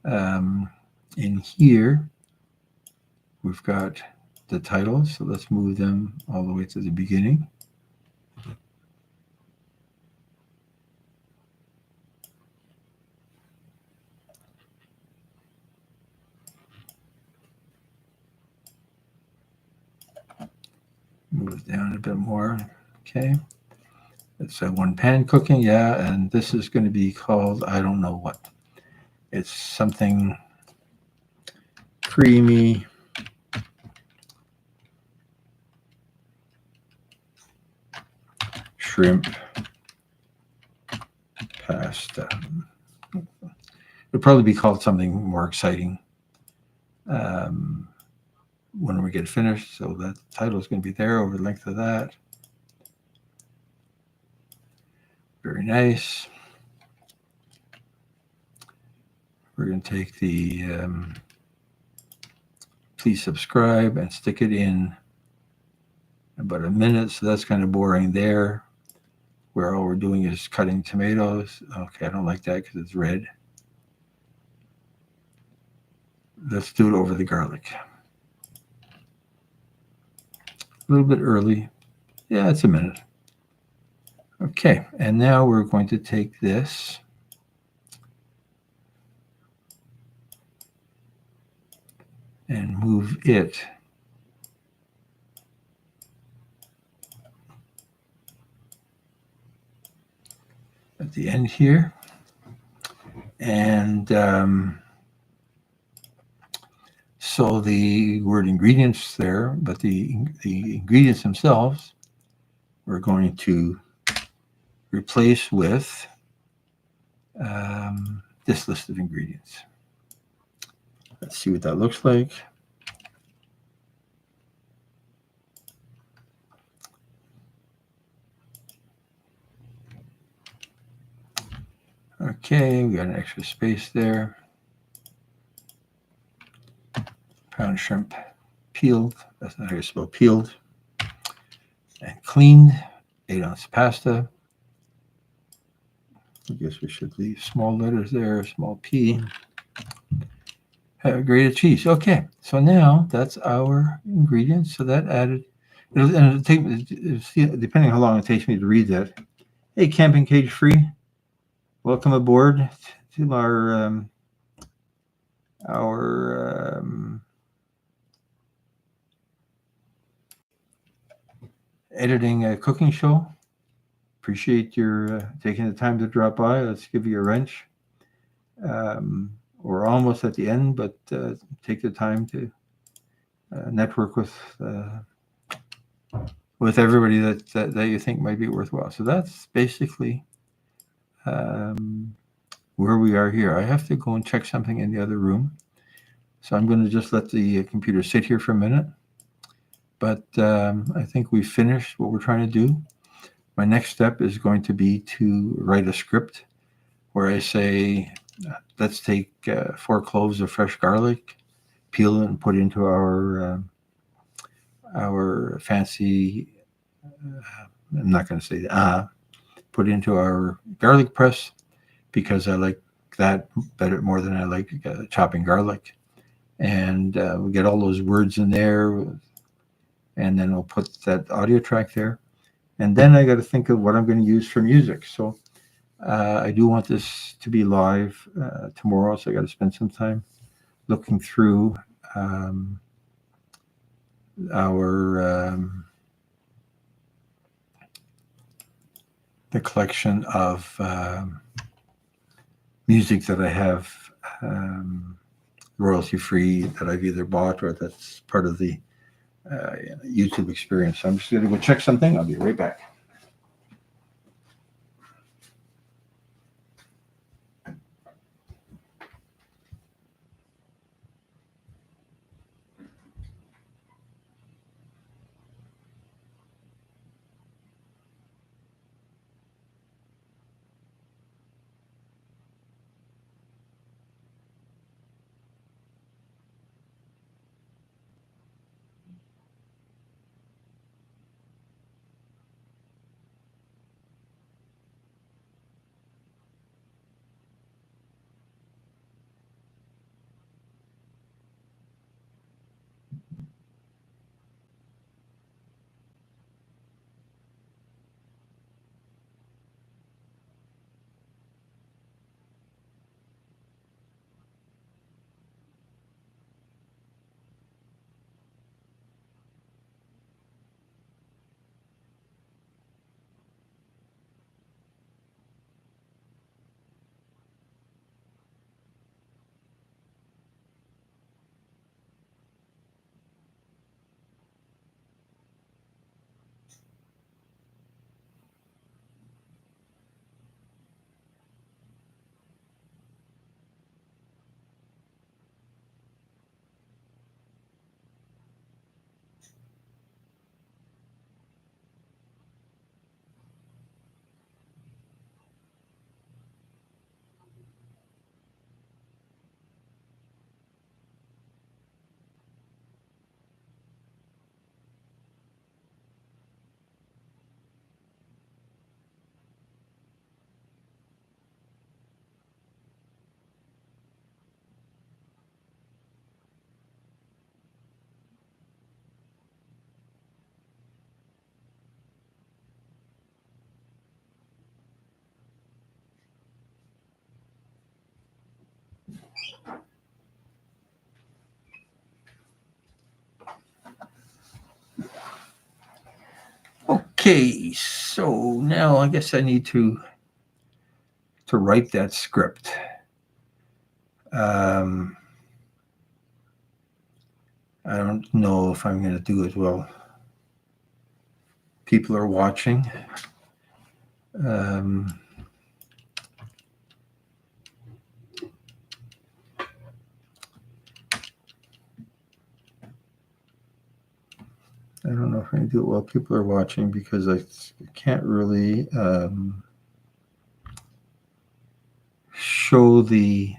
In here, we've got the titles. So let's move them all the way to the beginning. Move it down a bit more. Okay. It's one pan cooking. Yeah. And this is going to be called, I don't know what. It's something creamy. Shrimp pasta. It'll probably be called something more exciting when we get finished. So that title is going to be there over the length of that. Very nice. We're going to take the please subscribe and stick it in about a minute. So that's kind of boring there, where all we're doing is cutting tomatoes. Okay, I don't like that because it's red. Let's do it over the garlic. A little bit early. Yeah, it's a minute. Okay, and now we're going to take this and move it at the end here. And so the word ingredients there, but the ingredients themselves, we're going to replace with this list of ingredients. Let's see what that looks like. Okay, we got an extra space there. Pound shrimp peeled. That's not how you spell peeled. And cleaned. 8-ounce pasta. I guess we should leave small letters there, small p. Grated cheese. Okay, so now that's our ingredients. So that added, it'll take, depending on how long it takes me to read that. Hey, Camping Cage Free, welcome aboard to our editing cooking show. Appreciate your taking the time to drop by. Let's give you a wrench. We're almost at the end, but take the time to network with everybody that you think might be worthwhile. So that's basically where we are here. I have to go and check something in the other room. So I'm going to just let the computer sit here for a minute. But I think we've finished what we're trying to do. My next step is going to be to write a script where I say, let's take 4 cloves of fresh garlic, peel it and put into our fancy, I'm not going to say put into our garlic press, because I like that better more than I like chopping garlic. And we get all those words in there, and then I'll put that audio track there. And then I got to think of what I'm going to use for music. So I do want this to be live tomorrow, so I got to spend some time looking through the collection of music that I have royalty-free that I've either bought or that's part of the YouTube experience. So I'm just going to go check something. I'll be right back. Okay, so now I guess I need to write that script. I don't know if I'm going to do it well. People are watching. I don't know if I'm going to do it while people are watching because I can't really show the...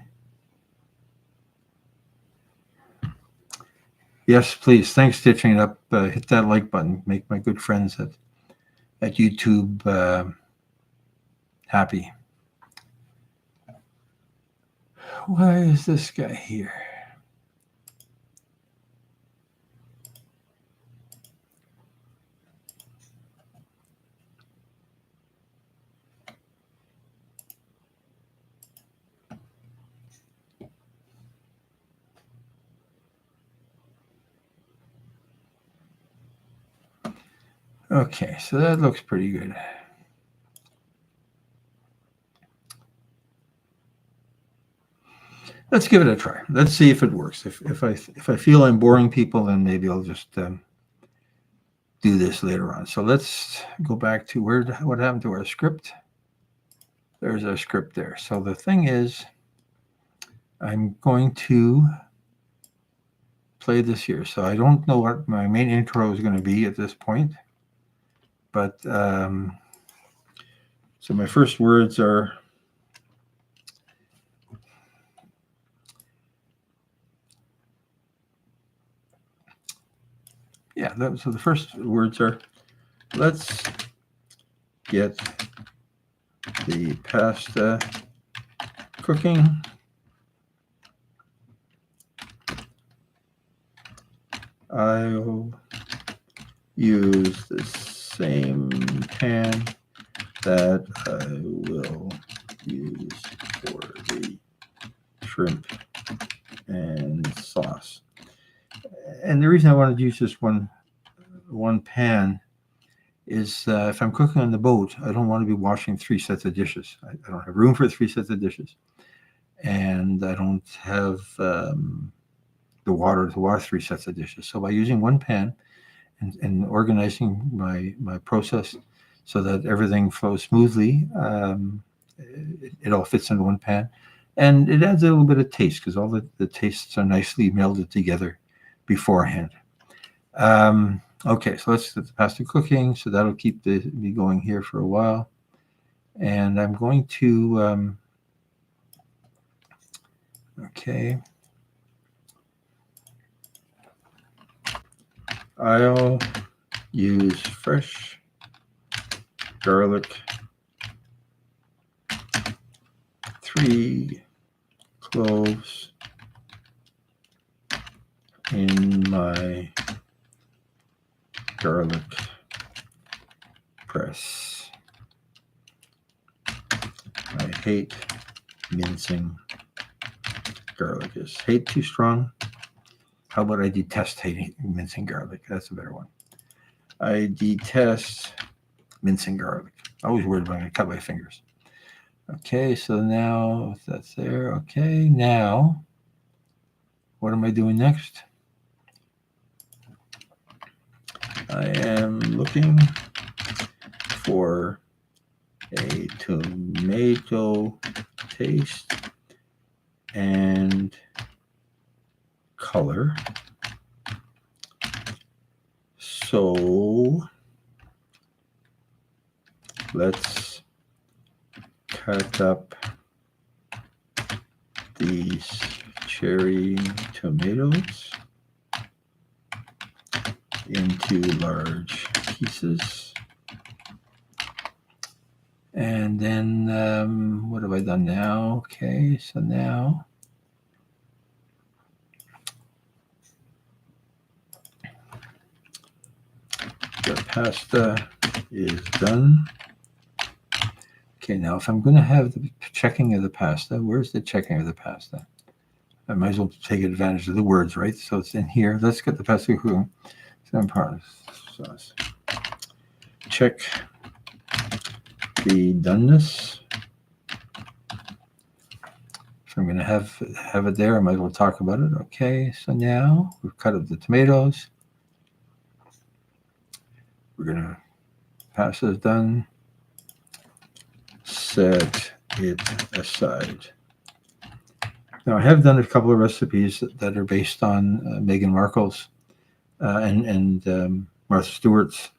Yes, please. Thanks, Stitching It Up. Hit that like button. Make my good friends at YouTube happy. Why is this guy here? Okay, so that looks pretty good. Let's give it a try. Let's see if it works. If I feel I'm boring people, then maybe I'll just do this later on. So let's go back to what happened to our script. There's our script there. So the thing is, I'm going to play this here. So I don't know what my main intro is going to be at this point, but so my first words are so the first words are, let's get the pasta cooking. I'll use the same pan that I will use for the shrimp and sauce. And the reason I wanted to use just one pan is if I'm cooking on the boat, I don't want to be washing 3 sets of dishes. I don't have room for 3 sets of dishes. And I don't have the water to wash 3 sets of dishes. So by using one pan and organizing my process so that everything flows smoothly, it all fits into one pan. And it adds a little bit of taste because all the tastes are nicely melded together beforehand. Okay, so let's get the pasta cooking. So that'll keep me going here for a while. And I'm going to, okay. I'll use fresh garlic, 3 cloves in my garlic press. I hate mincing garlic. Is hate too strong? How about I detest mincing garlic? That's a better one. I detest mincing garlic. I always worried about I'm going to cut my fingers. Okay, so now that's there. Okay, now what am I doing next? I am looking for a tomato taste and color. So let's cut up these cherry tomatoes into large pieces. And then what have I done now? Okay, so now the pasta is done. Okay, now if I'm going to have the checking of the pasta, where's the checking of the pasta? I might as well take advantage of the words, right? So it's in here. Let's get the pasta cooking. Sauce. Check the doneness. So I'm going to have it there. I might as well talk about it. Okay, so now we've cut up the tomatoes. We're going to, pasta is done. Set it aside. Now, I have done a couple of recipes that are based on Meghan Markle's and Martha Stewart's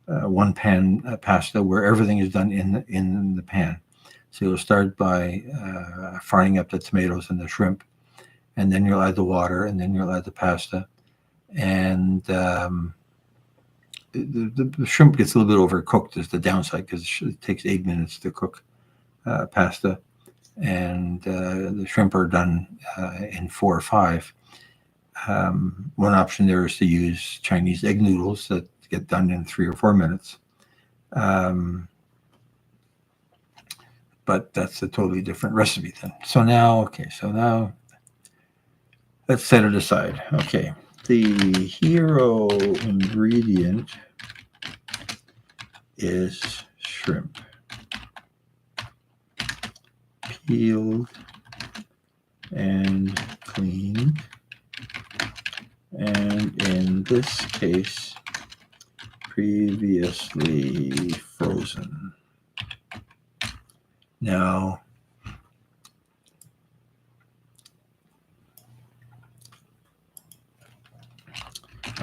one pan pasta, where everything is done in the pan. So you'll start by frying up the tomatoes and the shrimp, and then you'll add the water, and then you'll add the pasta, and the shrimp gets a little bit overcooked is the downside because it takes 8 minutes to cook pasta, and the shrimp are done in 4 or 5. One option there is to use Chinese egg noodles that get done in 3 or 4 minutes. But that's a totally different recipe then. So now let's set it aside. Okay, the hero ingredient is shrimp. Peeled and cleaned, and in this case, previously frozen. Now,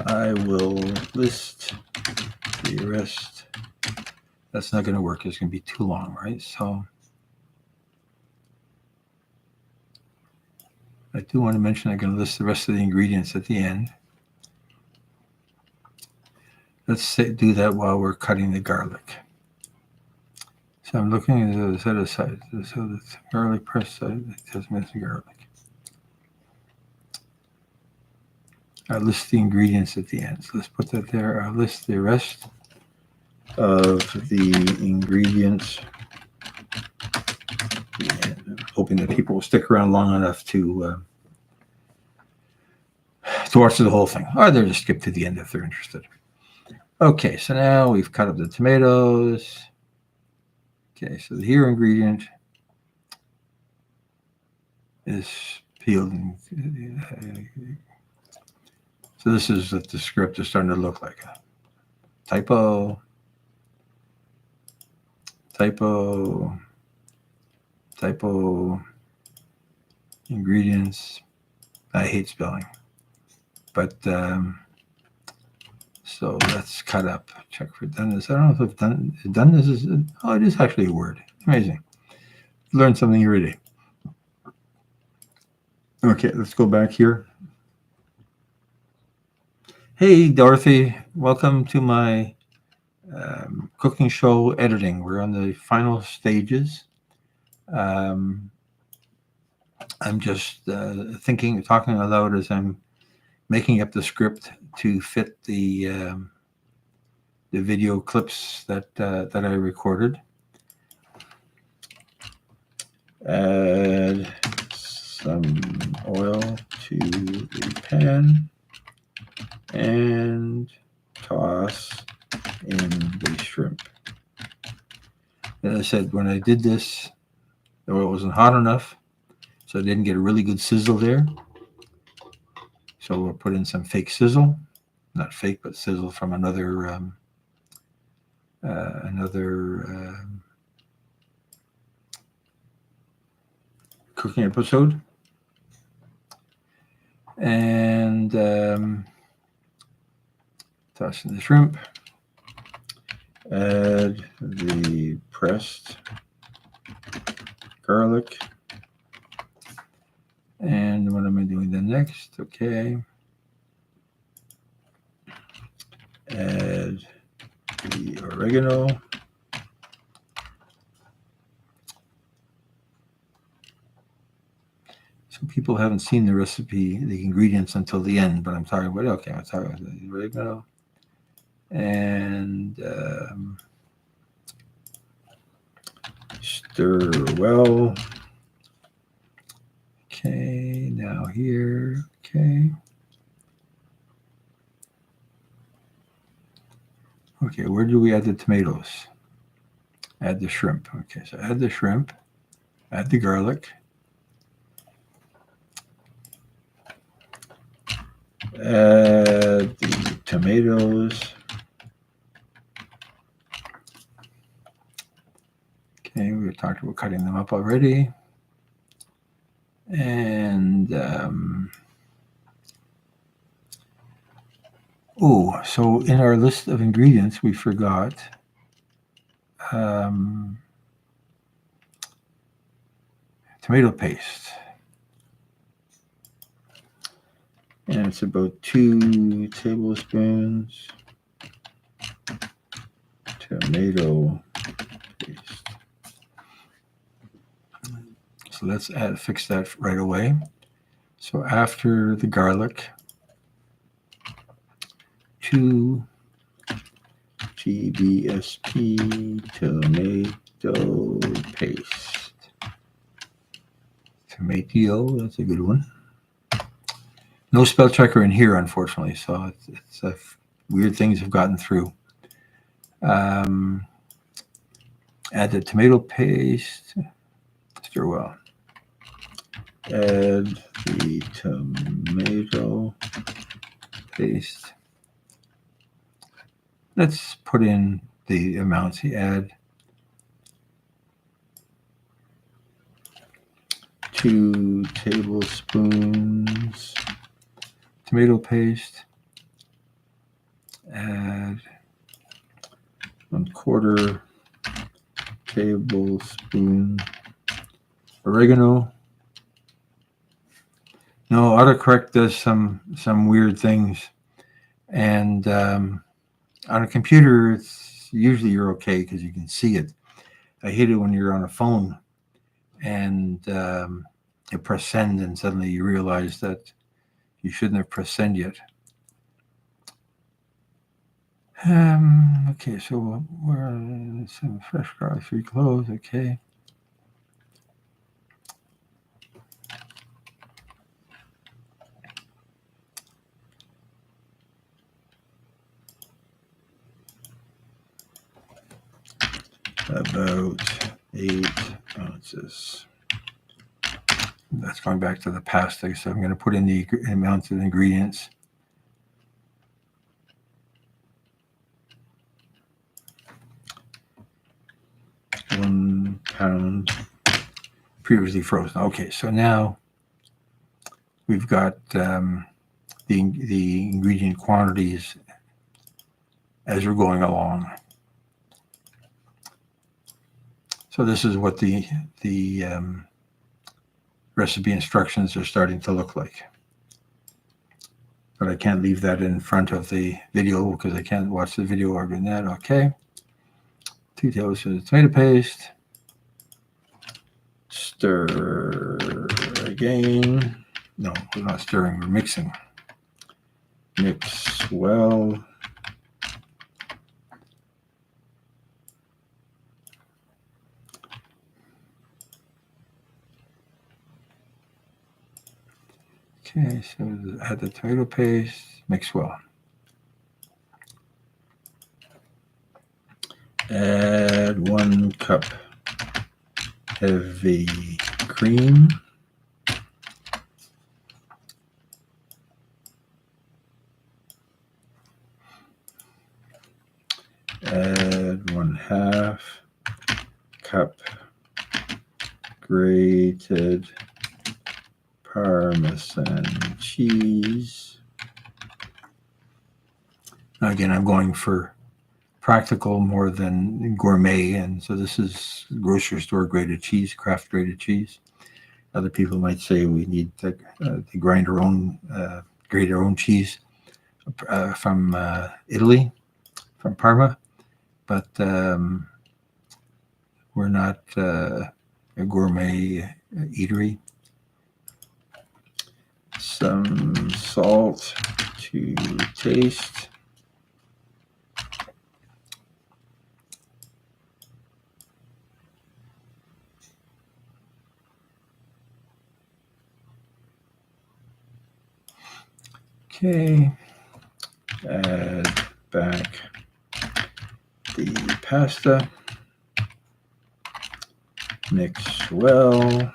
I will list the rest. That's not going to work. It's going to be too long, right? So I do want to mention I'm going to list the rest of the ingredients at the end. Let's do that while we're cutting the garlic. So I'm looking at the set aside. So the garlic press side, it doesn't mention garlic. I list the ingredients at the end. So let's put that there. I'll list the rest of the ingredients. And hoping that people will stick around long enough to watch the whole thing. Or they'll just skip to the end if they're interested. Okay, so now we've cut up the tomatoes. Okay, so the hero ingredient is peeled and So this is what the script is starting to look like. Typo, typo, typo, ingredients. I hate spelling. But so let's cut up. Check for doneness. I don't know if doneness is. Oh, it is actually a word. Amazing. Learn something every day. Okay, let's go back here. Hey, Dorothy. Welcome to my cooking show editing. We're on the final stages. I'm just talking aloud as I'm making up the script to fit the video clips that I recorded. Add some oil to the pan and toss in the shrimp. As I said, when I did this, the oil wasn't hot enough, so I didn't get a really good sizzle there. So we'll put in some fake sizzle, not fake, but sizzle from another cooking episode. And toss in the shrimp. Add the pressed garlic. And what am I doing then next? Okay. Add the oregano. Some people haven't seen the recipe, the ingredients until the end, but I'm talking about it. Okay, I'm talking about the oregano. And stir well. Okay, now here. Okay. Okay, where do we add the tomatoes? Add the shrimp. Okay, so add the shrimp. Add the garlic. Add the tomatoes. Okay, we talked about cutting them up already. And so in our list of ingredients, we forgot tomato paste. And it's about 2 tablespoons tomato paste. So let's fix that right away. So after the garlic, 2 TBSP tomato paste. Tomato, that's a good one. No spell checker in here, unfortunately, so it's weird things have gotten through. Add the tomato paste. Stir well. Add the tomato paste. Let's put in the amounts he add. 2 tablespoons tomato paste. Add 1/4 tablespoon oregano. No, autocorrect does some weird things, and on a computer, it's usually you're okay because you can see it. I hate it when you're on a phone and you press send, and suddenly you realize that you shouldn't have pressed send yet. Okay, so we're some fresh garlic, 3 cloves. Okay. About 8 ounces. That's going back to the pasta, so I'm going to put in the amounts of ingredients. pound previously frozen. Okay, so now we've got the ingredient quantities as we're going along. So this is what the recipe instructions are starting to look like. But I can't leave that in front of the video because I can't watch the video or doing that. Okay. 2 tablespoons of tomato paste. Stir again. No, we're not stirring, we're mixing. Mix well. Okay, so add the tomato paste, mix well. Add 1 cup heavy cream. Add 1/2 cup grated Parmesan cheese. Now again, I'm going for practical more than gourmet, and so this is grocery store grated cheese, craft grated cheese. Other people might say we need to grind our own, grate our own cheese from Italy, from Parma, but we're not a gourmet eatery. Some salt to taste. Okay, add back the pasta. Mix well.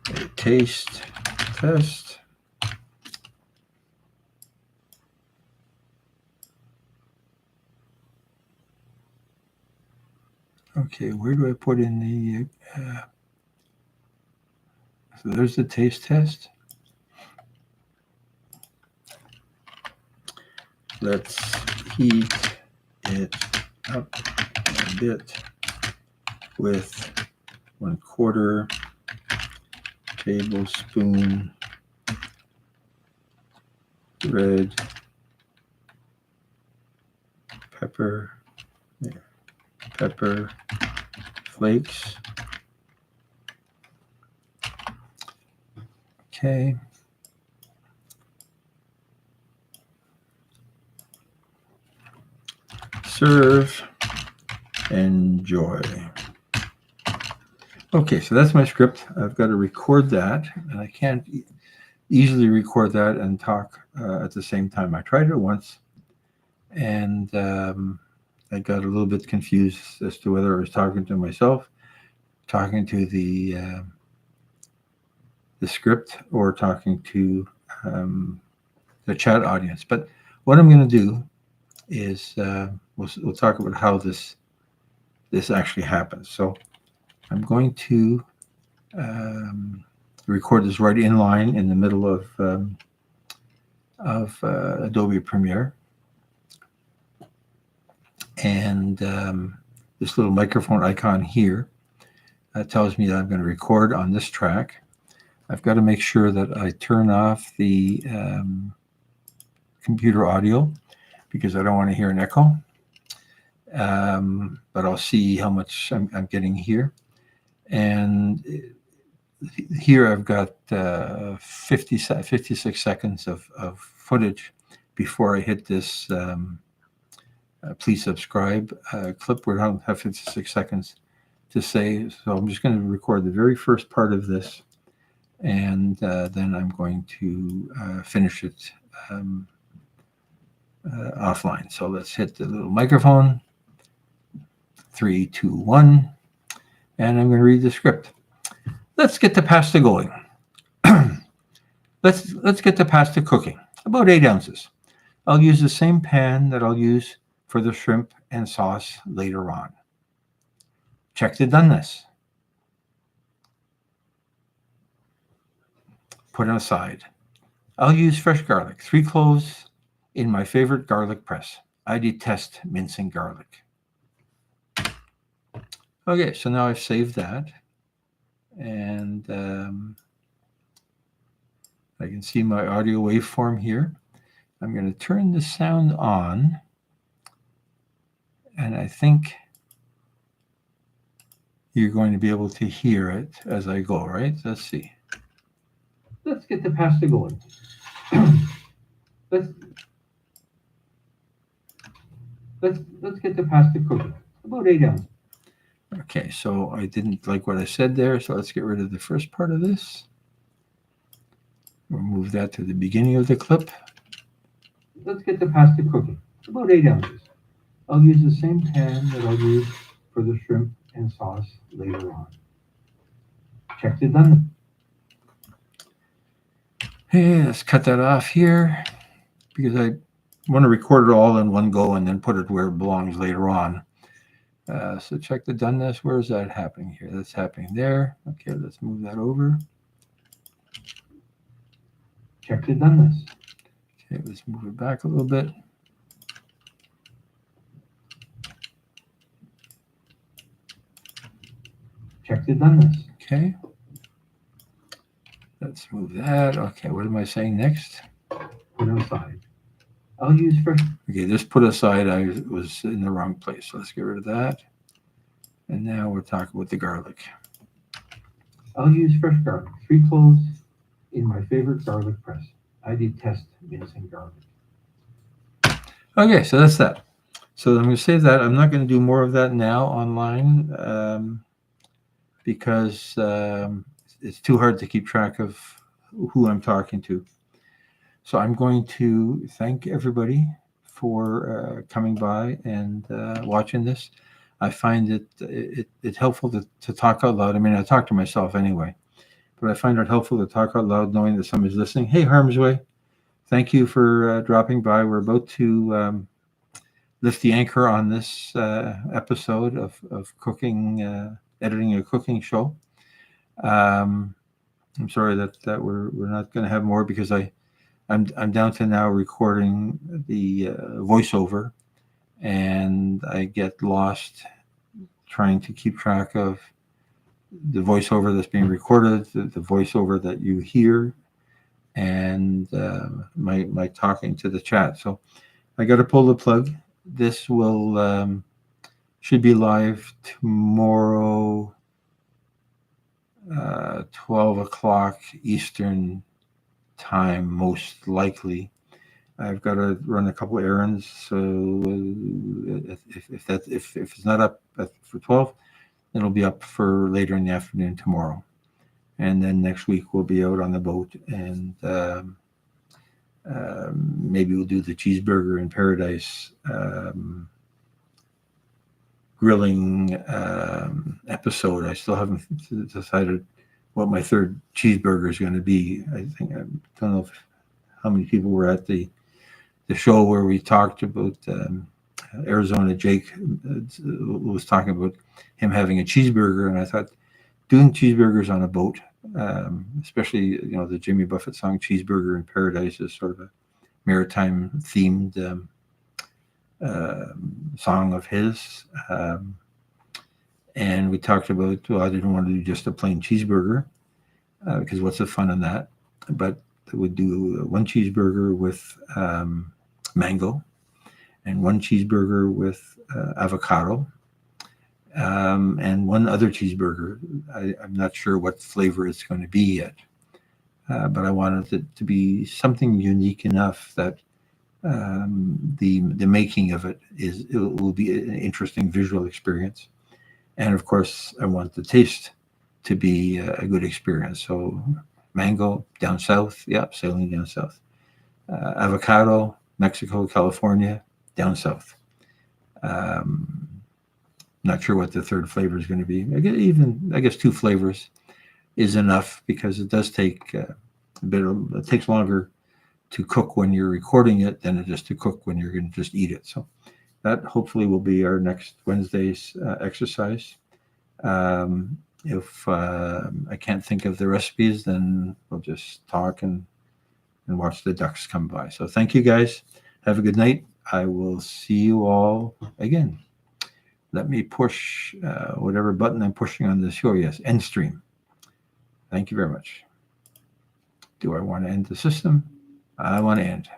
A taste test. Okay, where do I put in the, so there's the taste test. Let's heat it up a bit with 1/4 tablespoon red pepper flakes. Okay. Serve. Enjoy. Okay, so that's my script. I've got to record that, and I can't easily record that and talk at the same time. I tried it once, and I got a little bit confused as to whether I was talking to myself, talking to the script, or talking to the chat audience. But what I'm going to do is we'll talk about how this actually happens. So I'm going to record this right in line in the middle of Adobe Premiere. And this little microphone icon here tells me that I'm going to record on this track. I've got to make sure that I turn off the computer audio because I don't want to hear an echo. But I'll see how much I'm getting here. And here I've got 56 seconds of footage before I hit this please subscribe clip where I don't have 56 seconds to say. So I'm just going to record the very first part of this, and then I'm going to finish it offline. So let's hit the little microphone. 3, 2, 1, and I'm going to read the script. Let's get the pasta going. Let's get the pasta cooking. about 8 ounces. I'll use the same pan that I'll use for the shrimp and sauce later on. Check the doneness. Put it aside. I'll use fresh garlic, 3 cloves in my favorite garlic press. I detest mincing garlic. Okay, so now I've saved that. And I can see my audio waveform here. I'm going to turn the sound on. And I think you're going to be able to hear it as I go, right? Let's see. Let's get the pasta going. let's get the pasta cooking. About 8 ounces. Okay, so I didn't like what I said there, so let's get rid of the first part of this. We'll move that to the beginning of the clip. Let's get the pasta cooking. About 8 ounces. I'll use the same pan that I'll use for the shrimp and sauce later on. Check the done. Hey, let's cut that off here because I want to record it all in one go and then put it where it belongs later on. So check the doneness. Where is that happening here? That's happening there. Okay, let's move that over. Check the doneness. Okay, let's move it back a little bit. Check the doneness. Okay. Let's move that. Okay, what am I saying next? Put aside. I'll use fresh. Okay, this put aside, I was in the wrong place. So let's get rid of that. And now we're talking about the garlic. I'll use fresh garlic, 3 cloves in my favorite garlic press. I detest mincing garlic. Okay, so that's that. So I'm going to save that. I'm not going to do more of that now online because it's too hard to keep track of who I'm talking to. So I'm going to thank everybody for coming by and watching this. I find it helpful to talk out loud. I mean, I talk to myself anyway, but I find it helpful to talk out loud knowing that somebody's listening. Hey, Harm's Way, thank you for dropping by. We're about to lift the anchor on this episode of cooking, editing a cooking show. I'm sorry that we're not going to have more because I'm down to now recording the voiceover, and I get lost trying to keep track of the voiceover that's being recorded, the voiceover that you hear, and my talking to the chat. So I got to pull the plug. This will should be live tomorrow, 12 o'clock Eastern time, most likely. I've got to run a couple errands, so if it's not up for 12, it'll be up for later in the afternoon tomorrow, and then next week we'll be out on the boat, and maybe we'll do the cheeseburger in paradise grilling episode. I still haven't decided what my third cheeseburger is going to be. I don't know how many people were at the show where we talked about Arizona. Jake was talking about him having a cheeseburger, and I thought doing cheeseburgers on a boat, especially the Jimmy Buffett song "Cheeseburger in Paradise" is sort of a maritime themed song of his. And we talked about, I didn't want to do just a plain cheeseburger because what's the fun in that? But we'd do one cheeseburger with mango and one cheeseburger with avocado and one other cheeseburger. I'm not sure what flavor it's going to be yet, but I wanted it to be something unique enough that the making of it will be an interesting visual experience. And of course, I want the taste to be a good experience. So mango down south, sailing down south. Avocado, Mexico, California, down south. Not sure what the third flavor is going to be. I guess 2 flavors is enough because it does take it takes longer to cook when you're recording it than it is to cook when you're going to just eat it. So that hopefully will be our next Wednesday's exercise. If I can't think of the recipes, then we'll just talk and watch the ducks come by. So thank you guys. Have a good night. I will see you all again. Let me push whatever button I'm pushing on this show. Yes, end stream. Thank you very much. Do I want to end the system? I want to end.